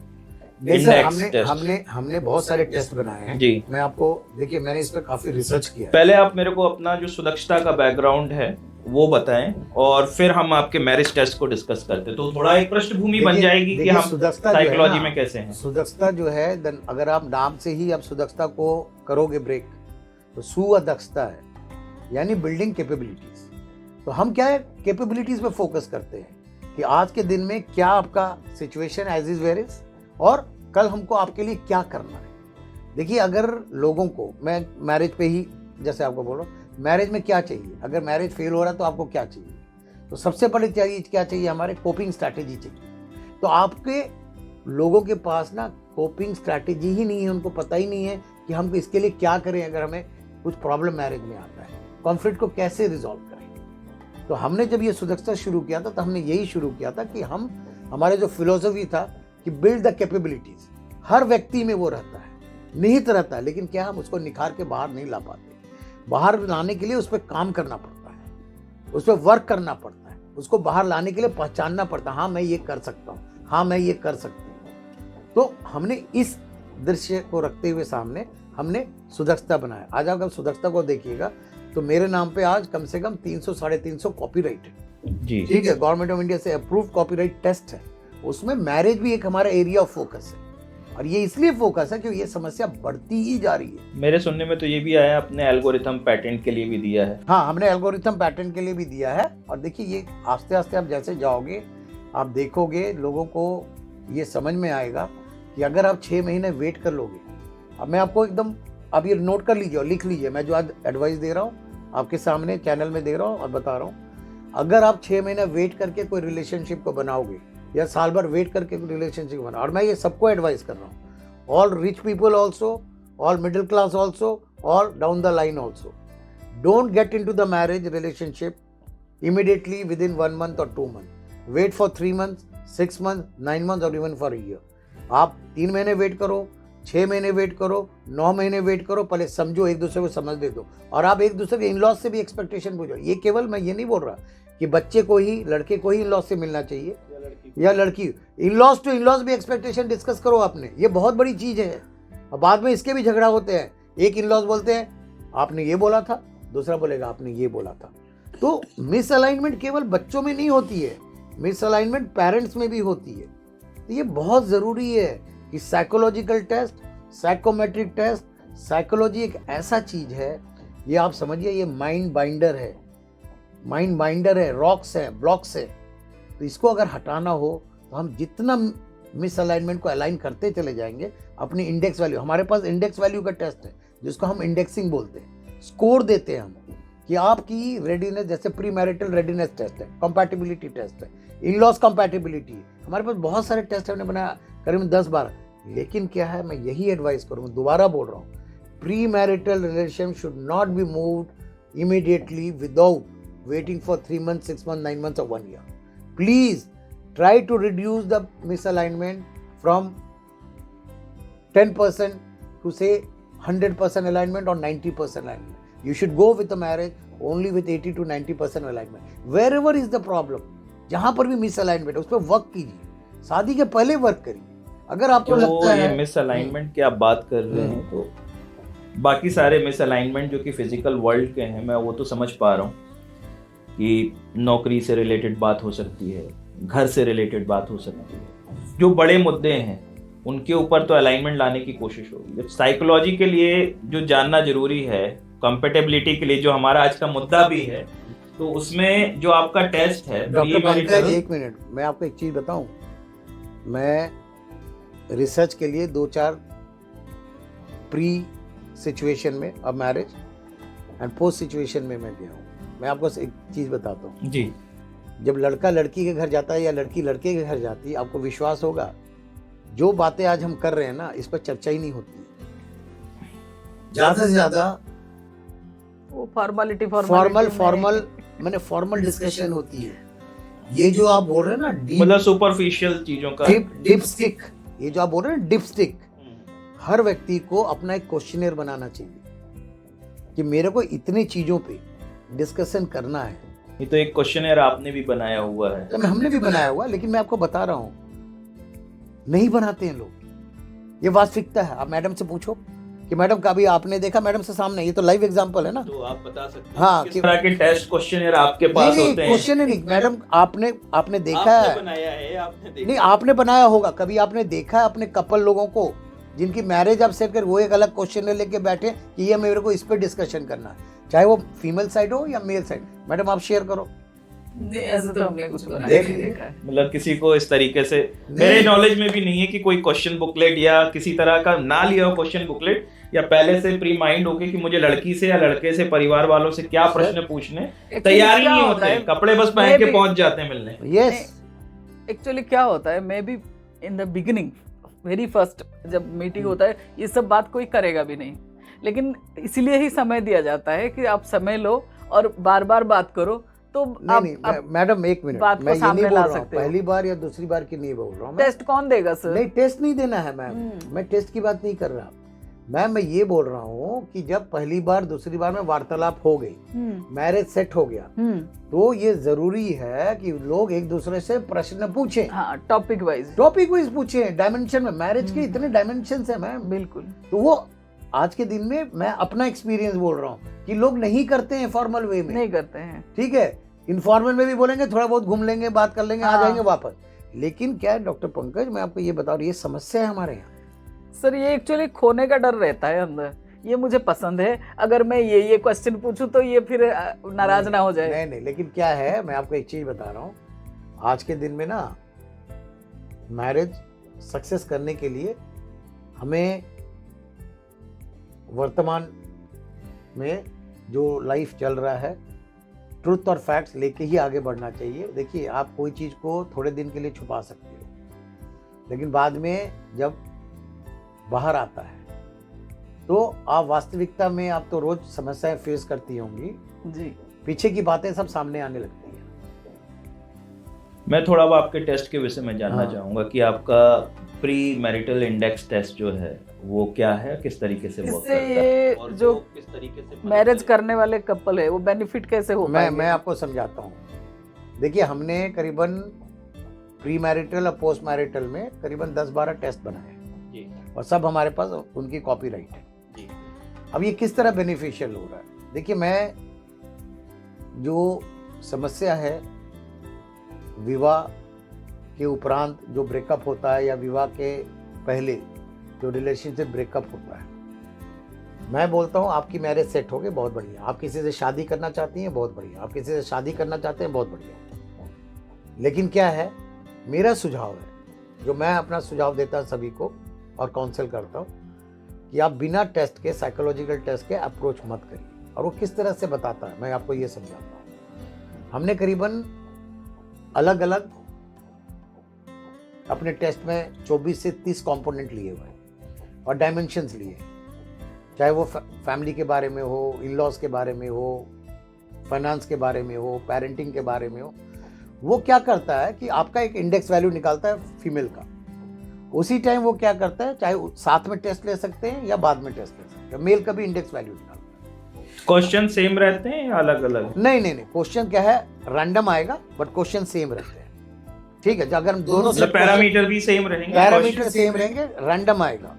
index test. हमने बहुत सारे टेस्ट बनाए हैं जी। मैं आपको, देखिए मैंने इस पर काफी रिसर्च किया है। पहले आप मेरे को अपना जो सुदक्षता का बैकग्राउंड है वो बताएं, और फिर हम आपके मैरिज टेस्ट को डिस्कस करते हैं, तो थोड़ा एक पृष्ठभूमि बन जाएगी कि हम साइकोलॉजी में कैसे हैं। सुदक्षता जो है, अगर आप नाम से ही आप सुदक्षता को करोगे ब्रेक, तो सुअदक्षता है, यानी बिल्डिंग कैपेबिलिटीज। तो हम क्या है, कैपेबिलिटीज पे फोकस करते हैं कि आज के दिन में क्या आपका situation as is where is, और कल हमको आपके लिए क्या करना है। देखिए, अगर लोगों को, मैं मैरिज पे ही जैसे आपको बोल रहा हूँ, मैरिज में क्या चाहिए, अगर मैरिज फेल हो रहा है तो आपको क्या चाहिए, तो सबसे पहले चाहिए क्या चाहिए, हमारे कोपिंग स्ट्रैटेजी चाहिए। तो आपके लोगों के पास ना कोपिंग स्ट्रैटेजी ही नहीं है, उनको पता ही नहीं है कि हम इसके लिए क्या करें, अगर हमें कुछ प्रॉब्लम मैरिज में आता है, कॉन्फ्लिक्ट को कैसे रिजॉल्व करें। तो हमने जब ये सुदक्षता शुरू किया था, तो हमने यही शुरू किया था कि हमारे जो फिलोसफी था कि बिल्ड द कैपेबिलिटीज, हर व्यक्ति में वो रहता है, निहित रहता है, लेकिन क्या हम उसको निखार के बाहर नहीं ला पाते। बाहर लाने के लिए उस पर काम करना पड़ता है, उस पर वर्क करना पड़ता है, उसको बाहर लाने के लिए पहचानना पड़ता है, हाँ मैं ये कर सकता हूँ, हाँ मैं ये कर सकती हूँ। तो हमने इस दृश्य को रखते हुए सामने हमने सुदक्षता बनाया। आज अगर सुदक्षता को देखिएगा तो मेरे नाम पे आज कम से कम 300-350 कॉपीराइट है जी, ठीक है, गवर्नमेंट ऑफ इंडिया से अप्रूव्ड कॉपीराइट टेस्ट है। उसमें मैरिज भी एक हमारा एरिया ऑफ फोकस है, और ये इसलिए फोकस है क्योंकि ये समस्या बढ़ती ही जा रही है। मेरे सुनने में तो ये भी आया, अपने एल्गोरिथम पैटेंट के लिए भी दिया है। हाँ, हमने एल्गोरिथम पैटर्न के लिए भी दिया है। और देखिए, ये आस्ते आस्ते आप जैसे जाओगे, आप देखोगे लोगों को ये समझ में आएगा कि अगर आप 6 महीने वेट कर लोगे, अब मैं आपको एकदम, अब ये नोट कर लीजिए और लिख लीजिए, मैं जो आज एडवाइस दे रहा हूँ आपके सामने चैनल में दे रहा हूँ और बता रहा हूँ, अगर आप 6 महीने वेट करके कोई रिलेशनशिप को बनाओगे, या साल भर वेट करके कोई रिलेशनशिप बनाओ, और मैं ये सबको एडवाइस कर रहा हूँ, all rich people also, all middle class also, all down the line also. Don't get into the marriage relationship immediately within 1 month or 2 months. Wait for 3 months, 6 months, 9 months or even for a year. आप 3 महीने wait करो, 6 महीने wait करो, 9 महीने wait करो, पहले समझो, एक दूसरे को समझ दे दो, और आप एक दूसरे के इन लॉज से भी एक्सपेक्टेशन पूछो। ये केवल मैं ये नहीं बोल रहा कि बच्चे को ही, लड़के को ही इन लॉज से मिलना चाहिए या लड़की, in-laws to in-laws भी एक्सपेक्टेशन डिस्कस करो आपने, ये बहुत बड़ी चीज है। और बाद में इसके भी झगड़ा होते हैं, एक इन लॉज बोलते हैं आपने ये बोला था, दूसरा बोलेगा आपने ये बोला था। तो मिस अलाइनमेंट केवल बच्चों में नहीं होती है, मिस अलाइनमेंट पेरेंट्स में भी होती है। तो ये बहुत जरूरी है कि psychological test, psychometric test, psychology एक ऐसा चीज है, ये आप समझिए, ये माइंड बाइंडर है, माइंड बाइंडर है, रॉक्स है, ब्लॉक्स है। तो इसको अगर हटाना हो तो हम जितना मिस अलाइनमेंट को अलाइन करते चले जाएंगे, अपनी इंडेक्स वैल्यू, हमारे पास इंडेक्स वैल्यू का टेस्ट है जिसको हम इंडेक्सिंग बोलते हैं, स्कोर देते हैं हम कि आपकी रेडीनेस, जैसे प्री मैरिटल रेडीनेस टेस्ट है, कंपैटिबिलिटी टेस्ट है, इन लॉज कंपैटिबिलिटी है, हमारे पास बहुत सारे टेस्ट हमने बनाया, करीबन 10-12। लेकिन क्या है, मैं यही एडवाइस करूँगा, दोबारा बोल रहा हूँ, pre marital relation should not be moved immediately without waiting for 3 months, 6 months, 9 months or 1 year. Please try to reduce the misalignment from 10% to say 100% alignment or 90% alignment. You should go with the marriage only with 80 to 90% alignment. Wherever is the problem, जहाँ पर भी misalignment है उस पर work कीजिए, शादी के पहले वर्क करिए। अगर आपको लगता है मिसअलाइनमेंट की आप बात कर रहे हैं, तो बाकी सारे मिसअलाइनमेंट जो कि फिजिकल वर्ल्ड के हैं, मैं वो तो समझ पा रहा हूँ कि नौकरी से रिलेटेड बात हो सकती है, घर से रिलेटेड बात हो सकती है। जो बड़े मुद्दे हैं उनके ऊपर तो अलाइनमेंट लाने की कोशिश होगी। जब साइकोलॉजी के लिए जो जानना जरूरी है, कंपेटेबिलिटी के लिए जो हमारा आज का मुद्दा भी है, तो उसमें जो आपका टेस्ट है डॉक्टर पंकज, प्री-मैरिटल, एक मिनट, मैं आपको एक चीज बताऊं। मैं रिसर्च के लिए 2-4 प्री सिचुएशन में, अब मैरिज एंड पोस्ट सिचुएशन में मैं गया हूँ। मैं आपको एक चीज बताता हूँ। जी जब लड़का लड़की के घर जाता है या लड़की लड़के के घर जाती है, आपको विश्वास होगा जो बातें आज हम कर रहे हैं ना, इस पर चर्चा ही नहीं होती। ज्यादा से ज्यादा वो फॉर्मल फॉर्मल डिस्कशन होती है। ये जो आप बोल रहे हैं ना, मतलब सुपरफिशियल चीजों का डिपस्टिक, ये जो आप बोल रहे हैं डिपस्टिक, हर व्यक्ति को अपना एक क्वेश्चनर बनाना चाहिए कि मेरे को इतनी चीजों पे डिस्कशन करना है। ये तो एक क्वेश्चनर आपने भी बनाया हुआ है। तो हमने भी बनाया हुआ, लेकिन मैं आपको बता रहा हूं, नहीं बनाते हैं लोग। ये वास्तविकता है। आप मैडम से पूछो कि मैडम कभी आपने देखा, मैडम से सामने, ये तो लाइव एग्जांपल है ना, तो आप बता सकते हैं हाँ, किस तरह के टेस्ट क्वेश्चनर आपके पास होते हैं? क्वेश्चन नहीं मैडम, आपने देखा आपने है, बनाया है, आपने देखा नहीं आपने बनाया होगा, कभी आपने देखा है अपने कपल लोगों को जिनकी मैरिज आप सेट कर, वो एक अलग क्वेश्चन लेके बैठे कि ये मेरे को इस पे डिस्कशन करना है, चाहे वो फीमेल साइड हो या मेल साइड। मैडम आप शेयर करो। ऐसे तो हमने कुछ बनाया देख नहीं देखा है। मतलब किसी को इस तरीके से, मेरे नॉलेज में भी नहीं है कि कोई क्वेश्चन बुकलेट या किसी तरह का ना लिया हो क्वेश्चन बुकलेट, या पहले से प्री माइंड होके कि मुझे लड़की से या लड़के से, परिवार वालों से क्या प्रश्न पूछने, तैयार ही नहीं होते, कपड़े बस पहन के पहुंच जाते हैं मिलने। यस, एक्चुअली क्या होता है, मैं भी in the beginning, very first जब मीटिंग होता है, ये सब बात कोई करेगा भी नहीं, लेकिन इसीलिए ही समय दिया जाता है कि आप समय लो और बार बार बात करो, तो नहीं, मैडम एक मिनट, बात को मैं ये सामने नहीं बोल ला रहा हूँ, सकते हो। पहली बार या दूसरी बार की नहीं बोल रहा हूँ। टेस्ट कौन देगा सर? नहीं, टेस्ट नहीं देना है मैम, मैं टेस्ट की बात नहीं कर रहा मैम। मैं ये बोल रहा हूँ कि जब पहली बार दूसरी बार में वार्तालाप हो गई, मैरिज सेट हो गया, तो ये जरूरी है कि लोग एक दूसरे से प्रश्न पूछें, हाँ, टॉपिक वाइज पूछें, डायमेंशन में। मैरिज के इतने डायमेंशन है मैम, बिल्कुल। तो वो आज के दिन में मैं अपना एक्सपीरियंस बोल रहा हूँ कि लोग नहीं करते हैं फॉर्मल वे में, नहीं करते हैं। ठीक है, इनफॉर्मल में भी बोलेंगे, थोड़ा बहुत घूम लेंगे, बात कर लेंगे, आ जाएंगे वापस। लेकिन क्या है डॉक्टर पंकज, मैं आपको ये बता रहा हूँ, ये समस्या है हमारे यहाँ सर। ये एक्चुअली खोने का डर रहता है अंदर। ये मुझे पसंद है, अगर मैं ये क्वेश्चन पूछूं तो ये फिर नाराज ना हो जाए। नहीं, लेकिन क्या है, मैं आपको एक चीज बता रहा हूँ, आज के दिन में ना मैरिज सक्सेस करने के लिए हमें वर्तमान में जो लाइफ चल रहा है, ट्रुथ और फैक्ट्स लेके ही आगे बढ़ना चाहिए। देखिए, आप कोई चीज़ को थोड़े दिन के लिए छुपा सकते हो, लेकिन बाद में जब बाहर आता है तो आप वास्तविकता में, आप तो रोज समस्याएं फेस करती होंगी जी, पीछे की बातें सब सामने आने लगती हैं। मैं थोड़ा अब आपके टेस्ट के विषय में जानना हाँ। चाहूंगा कि आपका प्री मैरिटल इंडेक्स टेस्ट जो है वो क्या है, किस तरीके से वर्क इससे करता है, ये और जो वो किस तरीके से मैरिज करने वाले कपल है वो बेनिफिट कैसे हो पाएंगे? मैं आपको समझाता हूँ। देखिए, हमने करीबन प्री मैरिटल और पोस्ट मैरिटल में करीबन 10-12 टेस्ट बनाए जी, और सब हमारे पास उनकी कॉपीराइट है जी। अब ये किस तरह बेनिफिशियल हो रहा है, देखिए, मैं जो समस्या है विवाह के उपरांत जो ब्रेकअप होता है या विवाह के पहले जो रिलेशनशिप ब्रेकअप होता है, मैं बोलता हूँ आपकी मैरिज सेट हो गई, बहुत बढ़िया। आप किसी से शादी करना चाहती हैं, बहुत बढ़िया। आप किसी से शादी करना चाहते हैं, बहुत बढ़िया। लेकिन क्या है, मेरा सुझाव है, जो मैं अपना सुझाव देता हूँ सभी को और काउंसिल करता हूँ, कि आप बिना टेस्ट के, साइकोलॉजिकल टेस्ट के अप्रोच मत करिए। और वो किस तरह से बताता है, मैं आपको ये समझाता हूँ। हमने करीबन अलग अलग अपने टेस्ट में 24 से 30 कंपोनेंट लिए हुए हैं और डायमेंशंस लिए, चाहे वो फैमिली के बारे में हो, इन लॉज के बारे में हो, फाइनेंस के बारे में हो, पेरेंटिंग के बारे में हो। वो क्या करता है कि आपका एक इंडेक्स वैल्यू निकालता है फीमेल का। उसी टाइम वो क्या करता है, चाहे साथ में टेस्ट ले सकते हैं या बाद में टेस्ट ले सकते हैं, मेल का भी इंडेक्स वैल्यू निकालता है। क्वेश्चन सेम रहते हैं या अलग अलग? नहीं, क्वेश्चन क्या है, रैंडम आएगा बट क्वेश्चन सेम रहते हैं, ठीक है। अगर दोनों से पैरामीटर भी सेम रहेंगे, पैरामीटर सेम रहेंगे, रैंडम आएगा,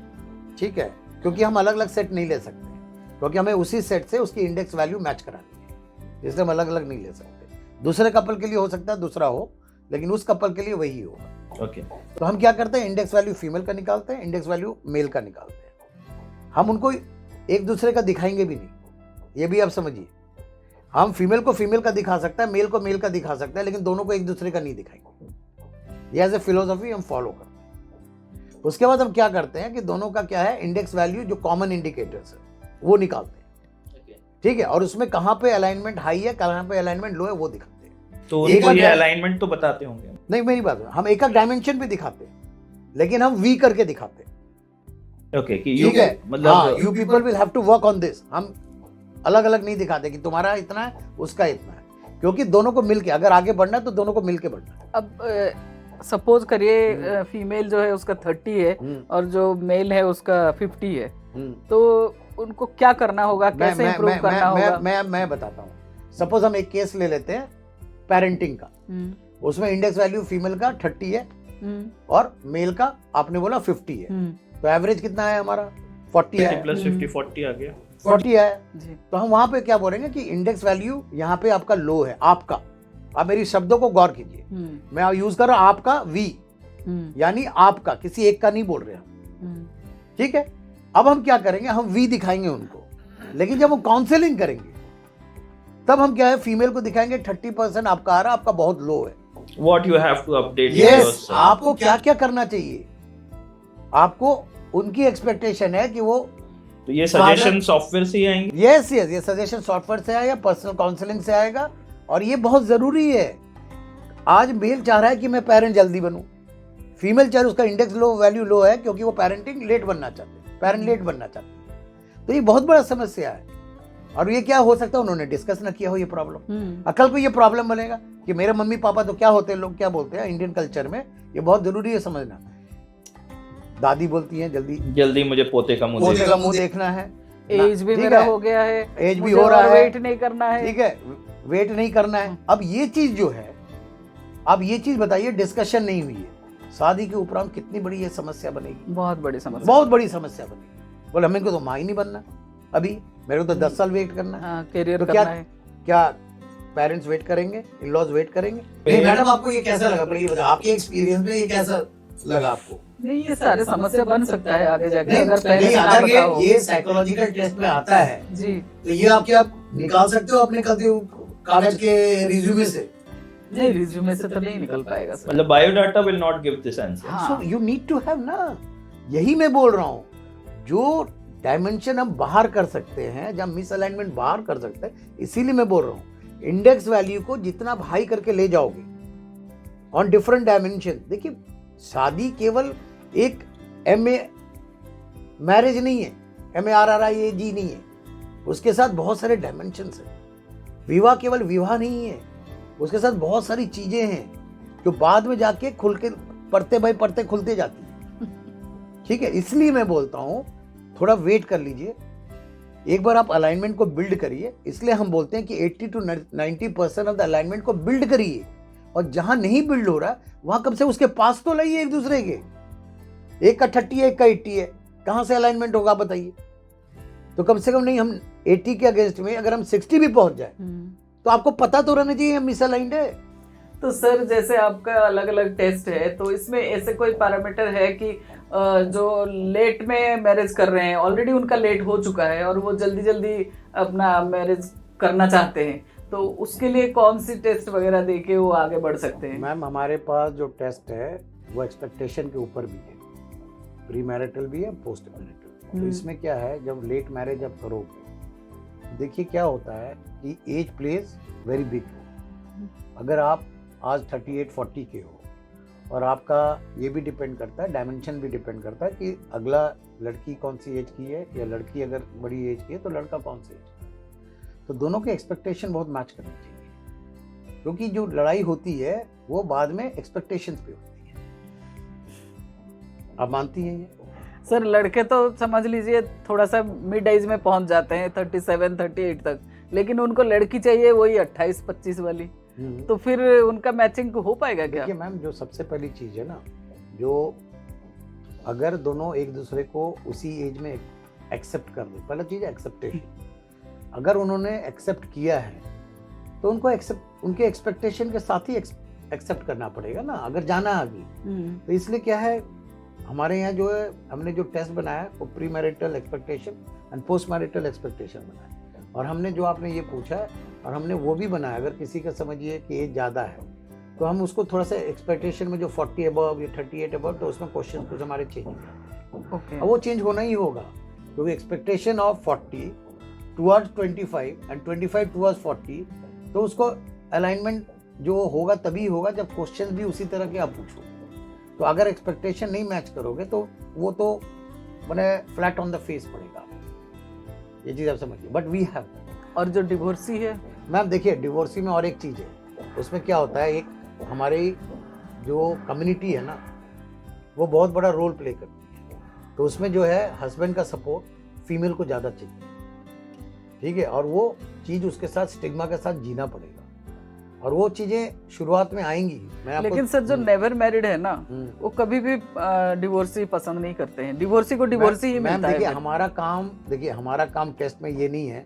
ठीक है, क्योंकि हम अलग अलग सेट नहीं ले सकते, क्योंकि हमें उसी सेट से उसकी इंडेक्स वैल्यू मैच करानी है, इसलिए हम अलग अलग नहीं ले सकते। दूसरे कपल के लिए हो सकता है दूसरा हो, लेकिन उस कपल के लिए वही होगा। ओके तो हम क्या करते हैं, इंडेक्स वैल्यू फीमेल का निकालते हैं, इंडेक्स वैल्यू मेल का निकालते हैं। हम उनको एक दूसरे का दिखाएंगे भी नहीं, ये भी आप समझिए। हम फीमेल को फीमेल का दिखा सकता है, मेल को मेल का दिखा सकता है, लेकिन दोनों को एक दूसरे का नहीं दिखाएंगे। ये एज ए फिलोसफी हम फॉलो करते हैं। उसके बाद हम क्या करते हैं कि दोनों का क्या है, इंडेक्स वैल्यू जो कॉमन इंडिकेटर्स है वो निकालते हैं, ठीक है, और उसमें कहाँ पे अलाइनमेंट हाई है, कहाँ पे अलाइनमेंट लो है वो दिखाते हैं। तो एक उनको ये अगर- अलाइनमेंट तो बताते होंगे। नहीं, मेरी बात है, हम एक एक डायमेंशन भी दिखाते हैं, लेकिन हम वी करके दिखाते हैं। ओके कि यू ठीक है, मतलब you people will have to work on this. हम अलग अलग नहीं दिखाते कि तुम्हारा इतना है उसका इतना है, क्योंकि दोनों को मिलके अगर आगे बढ़ना है तो दोनों को मिलके बढ़ना है। अब सपोज करिए फीमेल जो है उसका 30 है और जो मेल है उसका 50 है, तो उनको क्या करना होगा, कैसे इंप्रूव करना होगा? मैं बताता हूँ। सपोज हम एक केस ले लेते हैं पेरेंटिंग का, उसमें इंडेक्स वैल्यू फीमेल का 30 है और मेल का आपने बोला 50 है, तो एवरेज कितना है हमारा 40 है, प्लस 50 40 आ गया 40 है। जी। तो हम वहां पे क्या बोलेंगे कि इंडेक्स वैल्यू यहाँ पे आपका लो है, आपका। आप मेरी शब्दों को गौर कीजिए, मैं यूज कर रहा हूं आपका वी, यानी आपका, किसी एक का नहीं बोल रहे हम, ठीक है। अब हम क्या करेंगे, हम वी दिखाएंगे उनको, लेकिन जब हम काउंसलिंग करेंगे तब हम क्या है, फीमेल को दिखाएंगे 30% आपका आ रहा, आपका बहुत लो है। What you have to update yes, आपको क्या क्या करना चाहिए, आपको उनकी एक्सपेक्टेशन है कि वो, तो ये सजेशन सॉफ्टवेयर से ही आएंगे। यस ये सजेशन सॉफ्टवेयर से आएगा, पर्सनल काउंसलिंग से आएगा, और ये बहुत जरूरी है। आज मेल चाह रहा है कि मैं पेरेंट जल्दी बनूं, फीमेल चाह रही उसका इंडेक्स लो, वैल्यू लो है, क्योंकि वो पेरेंटिंग लेट बनना चाहते हैं, पेरेंट लेट बनना चाहते हैं। तो ये बहुत बड़ा समस्या है, और ये क्या हो सकता है, उन्होंने डिस्कस ना किया हो ये प्रॉब्लम। अकल को ये प्रॉब्लम बनेगा कि मेरे मम्मी पापा तो क्या होते हैं, लोग क्या बोलते हैं इंडियन कल्चर में, ये बहुत जरूरी है समझना। दादी बोलती हैं जल्दी जल्दी मुझे पोते का मुंह पोते का मुंह देखना है, एज भी ठीक मेरा है, हो गया है, एज भी मुझे हो रहा और है, वेट नहीं करना है, ठीक है, वेट नहीं करना है। अब ये चीज जो है, अब ये चीज बताइए, डिस्कशन नहीं हुई है, शादी के उपरांत कितनी बड़ी ये समस्या बनेगी, बहुत बड़ी समस्या, बहुत बड़ी समस्या बनेगी। बोले हमें को तो माँ ही नहीं बनना, अभी मेरे को तो 10 साल वेट करना है। करियर तो करना है। क्या पेरेंट्स वेट करेंगे, इन लॉज वेट करेंगे? नहीं मैडम, आपको ये कैसा लगा, पर ये बताओ, आपके एक्सपीरियंस में ये कैसा लगा आपको? नहीं, ये सारे समस्या बन सकता है आगे जाके, नहीं, अगर पहले नहीं, से ना अगर पता हो। ये साइकोलॉजिकल टेस्ट में आता है जी, तो ये आप निकाल सकते हो अपने कागज के रिज्यूमे से। नहीं रिज्यूमे से तो नहीं निकल पाएगा सर। मतलब biodata will not give this answer. हाँ। So you need to have ना, यही मैं बोल रहा हूँ, जो डायमेंशन हम बाहर कर सकते हैं, जब मिस अलाइनमेंट बाहर कर सकते हैं, इसीलिए मैं बोल रहा हूँ इंडेक्स वैल्यू को जितना हाई करके ले जाओगे ऑन डिफरेंट डायमेंशन। देखिए, शादी केवल एक MA मैरिज नहीं है, MARRIAG नहीं है, उसके साथ बहुत सारे डायमेंशंस हैं। विवाह केवल विवाह नहीं है, उसके साथ बहुत सारी चीजें हैं जो बाद में जाके खुल के पढ़ते बाई पढ़ते खुलते जाती है, ठीक है। इसलिए मैं बोलता हूँ थोड़ा वेट कर लीजिए, एक बार आप अलाइनमेंट को बिल्ड करिए। इसलिए हम बोलते हैं कि 80 to 90% ऑफ द अलाइनमेंट को बिल्ड करिए, और जहां नहीं बिल्ड हो रहा वहां कम से उसके पास तो लाइए एक दूसरे के। एक का 30 है, एक का 80 है, कहां से अलाइनमेंट होगा बताइए? तो कम से कम नहीं, हम 80 के अगेंस्ट में अगर हम 60 भी पहुंच जाए तो आपको पता तो रहना चाहिए हम मिसअलाइंड है। तो सर जैसे आपका अलग अलग टेस्ट है, तो इसमें ऐसे कोई पैरामीटर है कि जो लेट में मैरिज कर रहे हैं, ऑलरेडी उनका लेट हो चुका है और वो जल्दी जल्दी अपना मैरिज करना चाहते हैं, तो उसके लिए कौन सी टेस्ट वगैरह दे के वो आगे बढ़ सकते हैं? मैम, हमारे पास जो टेस्ट है वो एक्सपेक्टेशन के ऊपर भी है, प्री मैरिटल भी है, पोस्ट मैरिटल। तो इसमें क्या है, जब लेट मैरिज आप करोगे, देखिए क्या होता है कि एज प्लेज वेरी बिग। अगर आप आज 38-40 के हो, और आपका ये भी डिपेंड करता है, डायमेंशन भी डिपेंड करता है कि अगला लड़की कौन सी एज की है, या लड़की अगर बड़ी एज की है तो लड़का कौन सी एज का है। तो दोनों के एक्सपेक्टेशन बहुत मैच करनी चाहिए, क्योंकि जो लड़ाई होती है वो बाद में एक्सपेक्टेशंस पे होती है। आप मानती हैं ये? सर लड़के तो समझ लीजिए थोड़ा सा मिड एज में पहुंच जाते हैं 37-38 तक, लेकिन उनको लड़की चाहिए वही 28-25 वाली, तो फिर उनका मैचिंग हो पाएगा क्या? देखिए मैम, जो सबसे पहली चीज है ना, जो अगर दोनों एक दूसरे को उसी एज में एक्सेप्ट कर ले, पहला चीज है एक्सेप्टेशन। अगर उन्होंने एक्सेप्ट किया है तो उनको एक्सेप्ट, उनके एक्सपेक्टेशन के साथ ही एक्सेप्ट करना पड़ेगा ना, अगर जाना आगे। तो इसलिए क्या है, हमारे यहाँ जो है हमने जो टेस्ट बनाया वो pre marital expectation and post marital expectation बनाया, और हमने जो आपने ये पूछा है और हमने वो भी बनाया। अगर किसी का समझिए कि एज ज़्यादा है तो हम उसको थोड़ा सा एक्सपेक्टेशन में जो 40 अबव या 38 अबव, तो उसमें क्वेश्चन कुछ हमारे चेंज हो ओके। वो चेंज होना ही होगा, क्योंकि expectation of 40 towards 25 and 25 towards 40, तो उसको अलाइनमेंट जो होगा तभी होगा जब क्वेश्चन भी उसी तरह के आप पूछो। तो अगर एक्सपेक्टेशन नहीं मैच करोगे तो वो तो मैंने फ्लैट ऑन द फेस पड़ेगा, ये चीज़ आप समझिए। बट वी हैव, और जो डिवोर्सी है मैम देखिए डिवोर्सी में और एक चीज़ है, उसमें क्या होता है, एक हमारी जो कम्युनिटी है ना वो बहुत बड़ा रोल प्ले करती है, तो उसमें जो है हस्बैंड का सपोर्ट फीमेल को ज़्यादा चाहिए, ठीक है, और वो चीज़ उसके साथ स्टिग्मा के साथ जीना पड़ेगा, और वो चीज़ें शुरुआत में आएंगी। मैं आपको लेकिन सर जो नेवर मैरिड है ना वो कभी भी डिवोर्सी पसंद नहीं करते हैं, डिवोर्सी को डिवोर्सी ही मिलता है। देखिए हमारा काम टेस्ट में ये नहीं है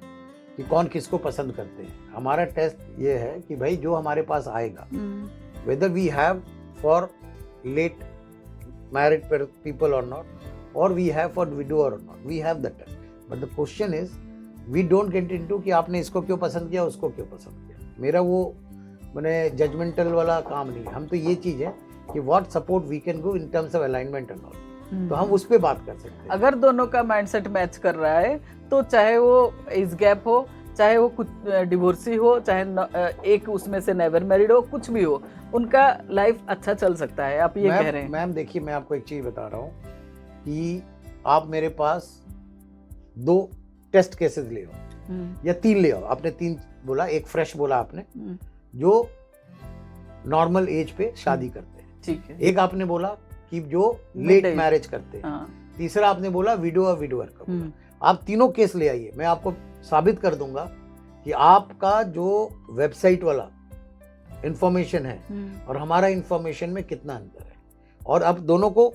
कि कौन किसको पसंद करते हैं। हमारा टेस्ट ये है कि भाई जो हमारे पास आएगा, whether we have for late married people or not, or we have for widow or not, we have the test. But the question is, we don't get into कि आपने इसको क्यों पसंद किया, उसको क्यों पसंद किया। मेरा वो मैंने जजमेंटल वाला काम नहीं है। हम तो ये चीज़ है कि what support we can go in terms of alignment and all, तो हम उस पर बात कर सकते हैं। अगर दोनों का माइंडसेट मैच कर रहा है तो चाहे वो एज गैप हो, चाहे वो कुछ डिवोर्सी हो, चाहे एक उसमें से नेवर मैरिड हो, कुछ भी हो, उनका लाइफ अच्छा चल सकता है। आप ये कह रहे हैं। मैम देखिए मैं आपको एक चीज़ बता रहा हूँ कि आप मेरे पास 2 टेस्ट केसेस ले आओ या 3 ले आओ। आपने 3 बोला, एक फ्रेश बोला आपने जो नॉर्मल एज पे शादी करते हैं, ठीक है। एक आपने बोला कि जो लेट मैरिज करते हैं, तीसरा आपने बोला विडो और विडोअर का बोला। आप तीनों केस ले आइए, मैं आपको साबित कर दूंगा कि आपका जो वेबसाइट वाला इंफॉर्मेशन है और हमारा इंफॉर्मेशन में कितना अंतर है। और अब दोनों को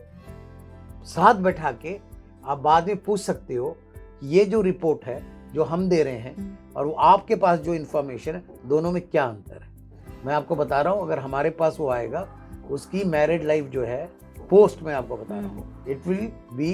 साथ बैठा के आप बाद में पूछ सकते हो कि ये जो रिपोर्ट है जो हम दे रहे हैं और वो आपके पास जो इंफॉर्मेशन है, दोनों में क्या अंतर है। मैं आपको बता रहा हूँ, अगर हमारे पास वो आएगा, उसकी मैरिड लाइफ जो है पोस्ट में आपको बता रहा हूँ, it will be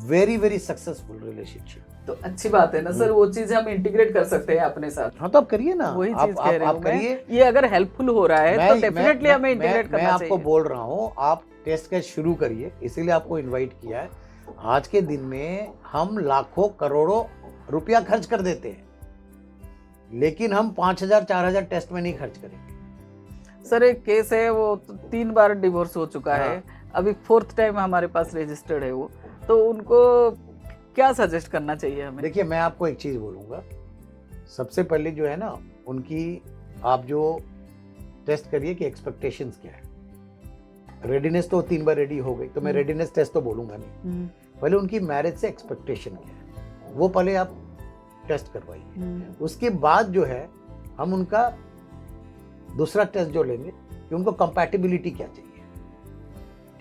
very very successful relationship. तो अच्छी बात है ना सर, वो चीज हम इंटीग्रेट कर सकते हैं अपने साथ। हाँ तो आप करिए ना, वही चीज कह रहे आप करिए। ये अगर हेल्पफुल हो रहा है तो डेफिनेटली हमें इंटीग्रेट करना चाहिए। मैं आपको बोल रहा हूँ आप टेस्ट कैश शुरू करिए, इसीलिए आपको इनवाइट किया है। आज के दिन में हम लाखों करोड़ों रुपया खर्च कर देते हैं, लेकिन हम 5,000 4,000 टेस्ट में नहीं खर्च करेंगे। सर एक केस है, वो 3 बार डिवोर्स हो चुका है, अभी 4th टाइम हमारे पास रजिस्टर्ड है वो, तो उनको क्या सजेस्ट करना चाहिए हमें? देखिए मैं आपको एक चीज़ बोलूँगा, सबसे पहले जो है ना उनकी आप जो टेस्ट करिए कि एक्सपेक्टेशंस क्या है। रेडीनेस तो 3 बार रेडी हो गई, तो मैं रेडीनेस टेस्ट तो बोलूँगा नहीं। पहले उनकी मैरिज से एक्सपेक्टेशन क्या है वो पहले आप टेस्ट करवाइए। उसके बाद जो है हम उनका दूसरा टेस्ट जो लेंगे कि उनको कंपैटिबिलिटी क्या चाहिए।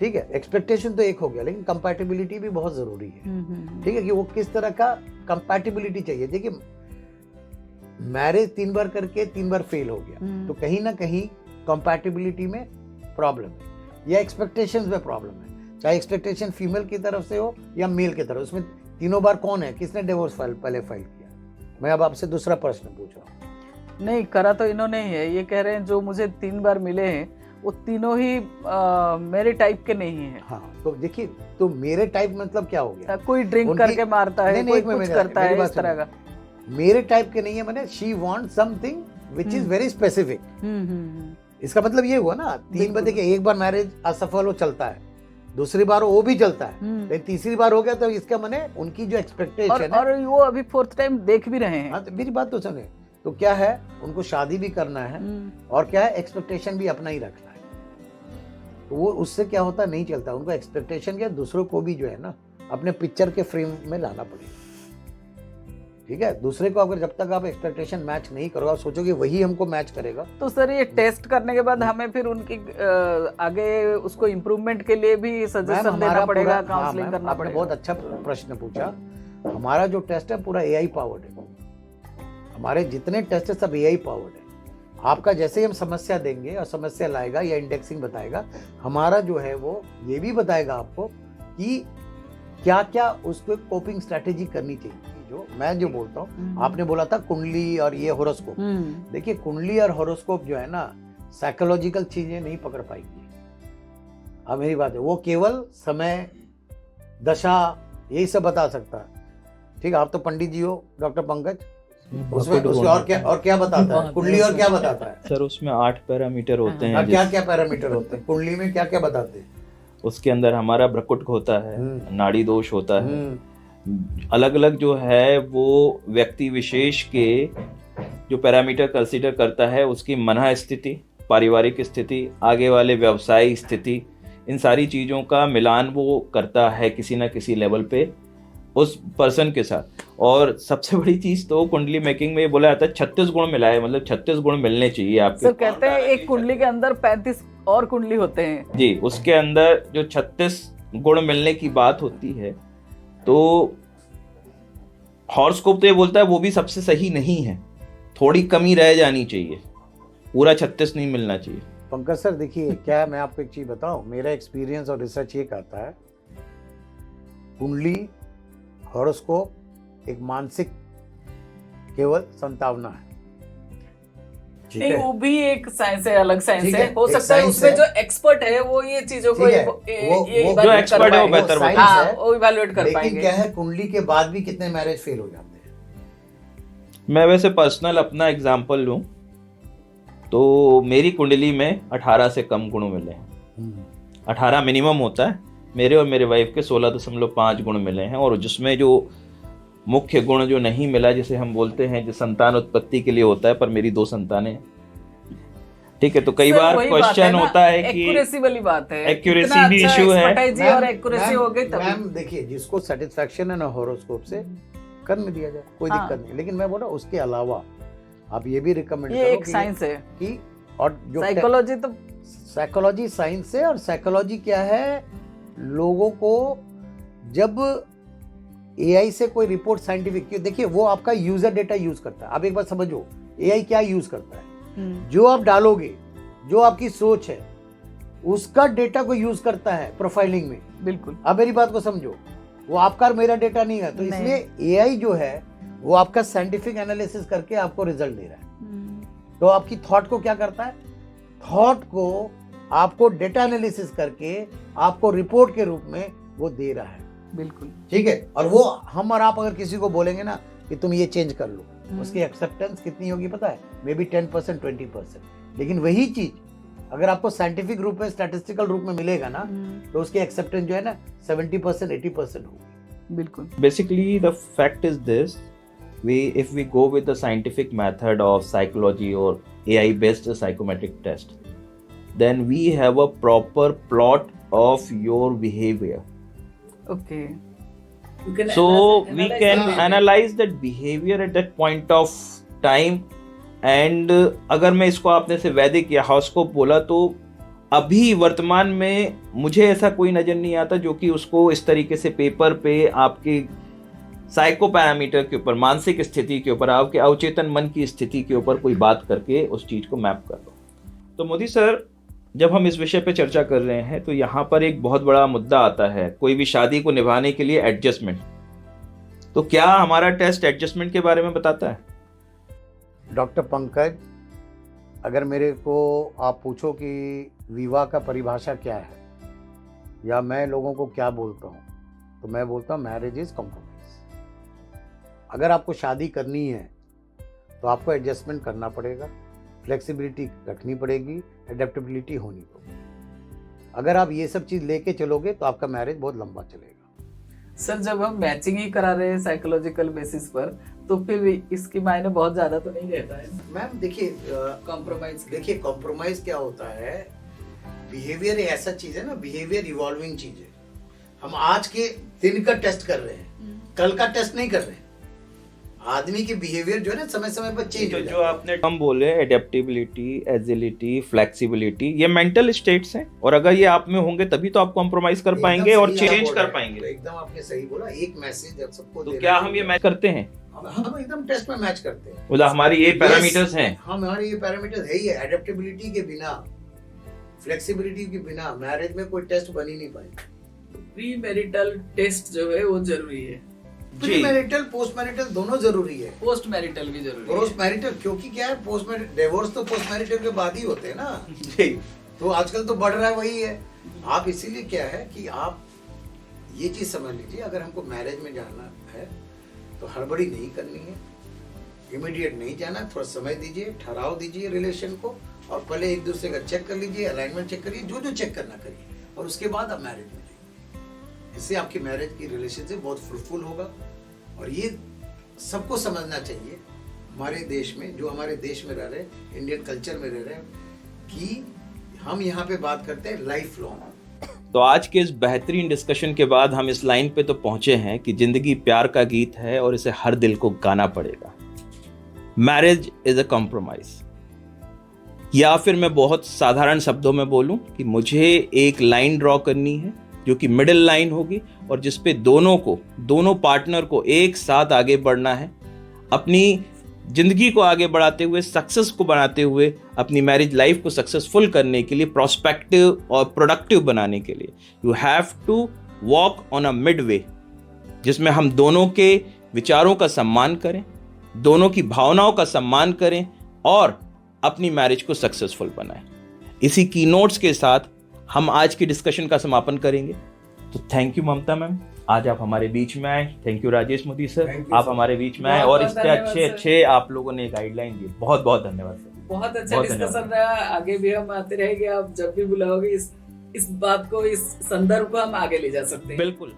ठीक है, एक्सपेक्टेशन तो एक हो गया, लेकिन कंपैटिबिलिटी भी बहुत जरूरी है। ठीक है, कि वो किस तरह का कंपैटिबिलिटी चाहिए। देखिए मैरिज 3 बार करके 3 बार फेल हो गया, तो कहीं ना कहीं कंपैटिबिलिटी में प्रॉब्लम है या एक्सपेक्टेशंस में प्रॉब्लम है। चाहे एक्सपेक्टेशन फीमेल की तरफ से हो या मेल की तरफ, उसमें तीनों बार कौन है, किसने डिवोर्स पहले फाइल किया। मैं अब आपसे दूसरा प्रश्न पूछ रहा हूँ। नहीं करा तो इन्होंने ही है, ये कह रहे हैं जो मुझे 3 बार मिले हैं वो तीनों ही मेरे टाइप के नहीं है। हाँ तो देखिए, तो मेरे टाइप मतलब क्या हो गया, कोई ड्रिंक करके मारता है, कोई कुछ करता है इस तरह का। मेरे टाइप के नहीं है, मैंने she want something which is very specific. इसका मतलब ये हुआ ना, 3 बार देखिए, एक बार मैरिज असफल हो चलता है, दूसरी बार वो भी चलता है, लेकिन तीसरी बार हो गया तो इसका माने उनकी जो एक्सपेक्टेशन है, और वो अभी 4th टाइम देख भी रहे हैं। हाँ तो मेरी बात तो सुने, तो क्या है उनको शादी भी करना है और क्या है एक्सपेक्टेशन भी अपना ही रखना है। तो वो उससे क्या होता नहीं चलता, उनको एक्सपेक्टेशन क्या दूसरों को भी जो है ना अपने पिक्चर के फ्रेम में लाना पड़ेगा। ठीक है, दूसरे को अगर जब तक आप एक्सपेक्टेशन मैच नहीं करोगे, आप सोचोगे वही हमको मैच करेगा। तो सर ये टेस्ट करने के बाद हमें फिर उनकी आगे उसको इम्प्रूवमेंट के लिए भी सजेशन देना पड़ेगा, काउंसलिंग करना पड़ेगा। बहुत अच्छा प्रश्न पूछा। हमारा जो टेस्ट है पूरा AI पावर्ड है, हमारे जितने टेस्ट है सब AI पावर्ड है। आपका जैसे ही हम समस्या देंगे और समस्या लाएगा या इंडेक्सिंग बताएगा, हमारा जो है वो ये भी बताएगा आपको कि क्या क्या उस पर कोपिंग स्ट्रैटेजी करनी चाहिए। जो मैं जो बोलता हूँ, आपने बोला था कुंडली और ये होरोस्कोप, देखिए कुंडली और होरोस्कोप जो है ना साइकोलॉजिकल चीजें नहीं पकड़ पाएंगी। अब मेरी बात है, वो केवल समय दशा यही सब बता सकता है। ठीक है, आप तो पंडित जी हो डॉक्टर पंकज, उसमें और क्या बताता है कुंडली, और क्या बताता है सर? उसमें 8 पैरामीटर होते हैं। क्या क्या पैरामीटर होते हैं कुंडली में, क्या क्या बताते हैं? उसके अंदर हमारा भ्रकुट होता है, नाड़ी दोष होता है, अलग अलग जो है वो व्यक्ति विशेष के जो पैरामीटर कंसीडर करता है, उसकी मनः स्थिति, पारिवारिक स्थिति, आगे वाले व्यवसाय स्थिति, इन सारी चीज़ों का मिलान वो करता है किसी ना किसी लेवल पे उस पर्सन के साथ। और सबसे बड़ी चीज़ तो कुंडली मेकिंग में ये बोला जाता है 36 गुण मिला है, मतलब 36 गुण मिलने चाहिए आपके। सर कहते हैं एक कुंडली के अंदर 35 और कुंडली होते हैं जी, उसके अंदर जो 36 गुण मिलने की बात होती है, तो हॉरोस्कोप तो ये बोलता है वो भी सबसे सही नहीं है, थोड़ी कमी रह जानी चाहिए, पूरा 36 नहीं मिलना चाहिए। पंकज सर देखिए, क्या मैं आपको एक चीज बताऊं, मेरा एक्सपीरियंस और रिसर्च ये कहता है कुंडली हॉरोस्कोप एक मानसिक केवल संतावना है। नहीं, वो भी एक साइंस है, अलग साइंस है। हो सकता है उसमें जो एक्सपर्ट है वो ये चीजों को जो एक्सपर्ट है वो बेहतर वो इवैल्यूएट कर पाएंगे। लेकिन क्या है, कुंडली के बाद भी कितने मैरिज फेल हो जाते हैं। मैं वैसे पर्सनल अपना एग्जांपल लूं तो मेरी कुंडली में 18 से कम गुण मिले हैं। 18 मिनिमम होता है, मेरे और मेरे वाइफ के 16.5 गुण मिले हैं। और जिसमें जो मुख्य गुण जो नहीं मिला, जिसे हम बोलते हैं जो संतान उत्पत्ति के लिए होता है, पर मेरी 2 संतानें हैं। ठीक है, तो कई बार क्वेश्चन होता है कि एक्यूरेसी वाली बात है, एक्यूरेसी भी इशू है और एक्यूरेसी हो गई तब। मैम देखिए, जिसको सेटिस्फैक्शन है ना हॉरोस्कोप से करने दिया जाए, कोई दिक्कत नहीं। लेकिन मैं बोल रहा हूँ उसके अलावा आप ये भी रिकमेंड करो, ये एक साइंस है कि और जो साइकोलॉजी, तो साइकोलॉजी साइंस है। और साइकोलॉजी क्या है, लोगों को जब एआई से कोई रिपोर्ट साइंटिफिक, देखिए वो आपका यूजर डेटा यूज करता है। आप एक बार समझो एआई क्या यूज करता है, जो आप डालोगे, जो आपकी सोच है, उसका डेटा को यूज करता है प्रोफाइलिंग में। बिल्कुल, अब मेरी बात को समझो, वो आपका और मेरा डेटा नहीं है। तो इसलिए एआई जो है वो आपका साइंटिफिक एनालिसिस करके आपको रिजल्ट दे रहा है। तो आपकी थॉट को क्या करता है, थॉट को आपको डेटा एनालिसिस करके आपको रिपोर्ट के रूप में वो दे रहा है। बिल्कुल ठीक है, और वो हम और आप अगर किसी को बोलेंगे ना कि तुम ये चेंज कर लो, उसकी एक्सेप्टेंस कितनी होगी पता है, मे बी 10% 20%। लेकिन वही चीज अगर आपको साइंटिफिक रूप में, स्टैटिस्टिकल रूप में मिलेगा ना, तो उसकी एक्सेप्टेंस जो है ना 70% 80% होगी। बिल्कुल। Basically the fact is this, if we go with the scientific method of psychology or AI based psychometric test, then we have a proper plot of your behavior. Okay. So we can analyze that behavior at that point of time. And अगर मैं इसको आपने से वैदिक या horoscope बोला, तो अभी वर्तमान में मुझे ऐसा कोई नजर नहीं आता जो कि उसको इस तरीके से पेपर पे आपके साइको पैरामीटर के ऊपर, मानसिक स्थिति के ऊपर, आपके अवचेतन मन की स्थिति के ऊपर कोई बात करके उस चीज को मैप कर लो। तो मोदी सर, जब हम इस विषय पे चर्चा कर रहे हैं तो यहाँ पर एक बहुत बड़ा मुद्दा आता है, कोई भी शादी को निभाने के लिए एडजस्टमेंट। तो क्या हमारा टेस्ट एडजस्टमेंट के बारे में बताता है? डॉक्टर पंकज, अगर मेरे को आप पूछो कि विवाह का परिभाषा क्या है या मैं लोगों को क्या बोलता हूँ, तो मैं बोलता हूँ मैरिज इज कॉम्प्रोमाइज। अगर आपको शादी करनी है तो आपको एडजस्टमेंट करना पड़ेगा, फ्लेक्सिबिलिटी रखनी पड़ेगी, एडेप्टेबिलिटी होनी पड़ेगी। अगर आप ये सब चीज़ लेके चलोगे तो आपका मैरिज बहुत लंबा चलेगा। सर, जब हम मैचिंग ही करा रहे हैं साइकोलॉजिकल बेसिस पर, तो फिर इसकी मायने बहुत ज्यादा तो नहीं रहता है। मैम देखिए, कॉम्प्रोमाइज क्या होता है, बिहेवियर ऐसा चीज है ना, बिहेवियर इवॉल्विंग चीज है। हम आज के दिन का टेस्ट कर रहे हैं, कल का टेस्ट नहीं कर रहे हैं। आदमी के बिहेवियर जो है ना समय समय पर चेंज हो जाता है। जो आपने हम बोले एडेप्टेबिलिटी, एजिलिटी, फ्लेक्सिबिलिटी, ये मेंटल स्टेट्स हैं, और अगर ये आप में होंगे तभी तो आप कॉम्प्रोमाइज कर पाएंगे और चेंज कर पाएंगे। एकदम आपने सही बोला। एक मैसेज जब सबको तो क्या हम ये मैच करते हैं? हम एकदम टेस्ट में मैच करते हैं। मतलब हमारी ये पैरामीटर्स हैं। हमारे ये पैरामीटर्स है ही है। एडेप्टेबिलिटी के बिना, फ्लेक्सिबिलिटी के बिना मैरिज में कोई टेस्ट बन ही नहीं पाएगा। प्री मैरिटल टेस्ट जो है वो जरूरी है। प्री मैरिटल पोस्ट मैरिटल दोनों जरूरी है। पोस्ट मैरिटल भी जरूरी है। पोस्ट मैरिटल क्योंकि क्या है, पोस्ट मैरिटल डिवोर्स तो पोस्ट मैरिटल के बाद ही होते हैं ना जी। तो आजकल तो बढ़ रहा है वही है। आप इसीलिए क्या है कि आप ये चीज समझ लीजिए, अगर हमको मैरिज में जाना है तो हड़बड़ी नहीं करनी है, इमीडिएट नहीं जाना, थोड़ा समय दीजिए, ठहराव दीजिए रिलेशन को, और पहले एक दूसरे का चेक कर लीजिए, अलाइनमेंट चेक करिए, जो जो चेक करना करिए, और उसके बाद आप मैरिज में जाइए। इससे आपकी मैरिज की रिलेशनशिप बहुत फ्रूटफुल होगा। और ये सबको समझना चाहिए हमारे देश में, जो हमारे देश में रह रहे, इंडियन कल्चर में रह रहे, कि हम यहाँ पे बात करते हैं लाइफ लॉन्ग। तो आज के इस बेहतरीन डिस्कशन के बाद हम इस लाइन पे तो पहुंचे हैं कि जिंदगी प्यार का गीत है और इसे हर दिल को गाना पड़ेगा। Marriage is a compromise. या फिर मैं बहुत साधारण शब्दों में बोलूं कि मुझे एक लाइन ड्रॉ करनी है जो कि मिडिल लाइन होगी, और जिस पे दोनों पार्टनर को एक साथ आगे बढ़ना है, अपनी जिंदगी को आगे बढ़ाते हुए, सक्सेस को बनाते हुए, अपनी मैरिज लाइफ को सक्सेसफुल करने के लिए, प्रोस्पेक्टिव और प्रोडक्टिव बनाने के लिए you have to walk on a midway, जिसमें हम दोनों के विचारों का सम्मान करें, दोनों की भावनाओं का सम्मान करें और अपनी मैरिज को सक्सेसफुल बनाएं। इसी कीनोट्स के साथ हम आज की डिस्कशन का समापन करेंगे। तो थैंक यू ममता मैम, आज आप हमारे बीच में आए। Thank you Rajesh Modi sir, आप हमारे बीच में आए और इतने अच्छे आप लोगों ने गाइडलाइन दी। बहुत बहुत धन्यवाद सर। बहुत अच्छा डिस्कशन रहा। आगे भी हम आते रहेंगे, आप जब भी बुलाओगे इस बात को, इस संदर्भ को हम आगे ले जा सकते हैं। बिल्कुल।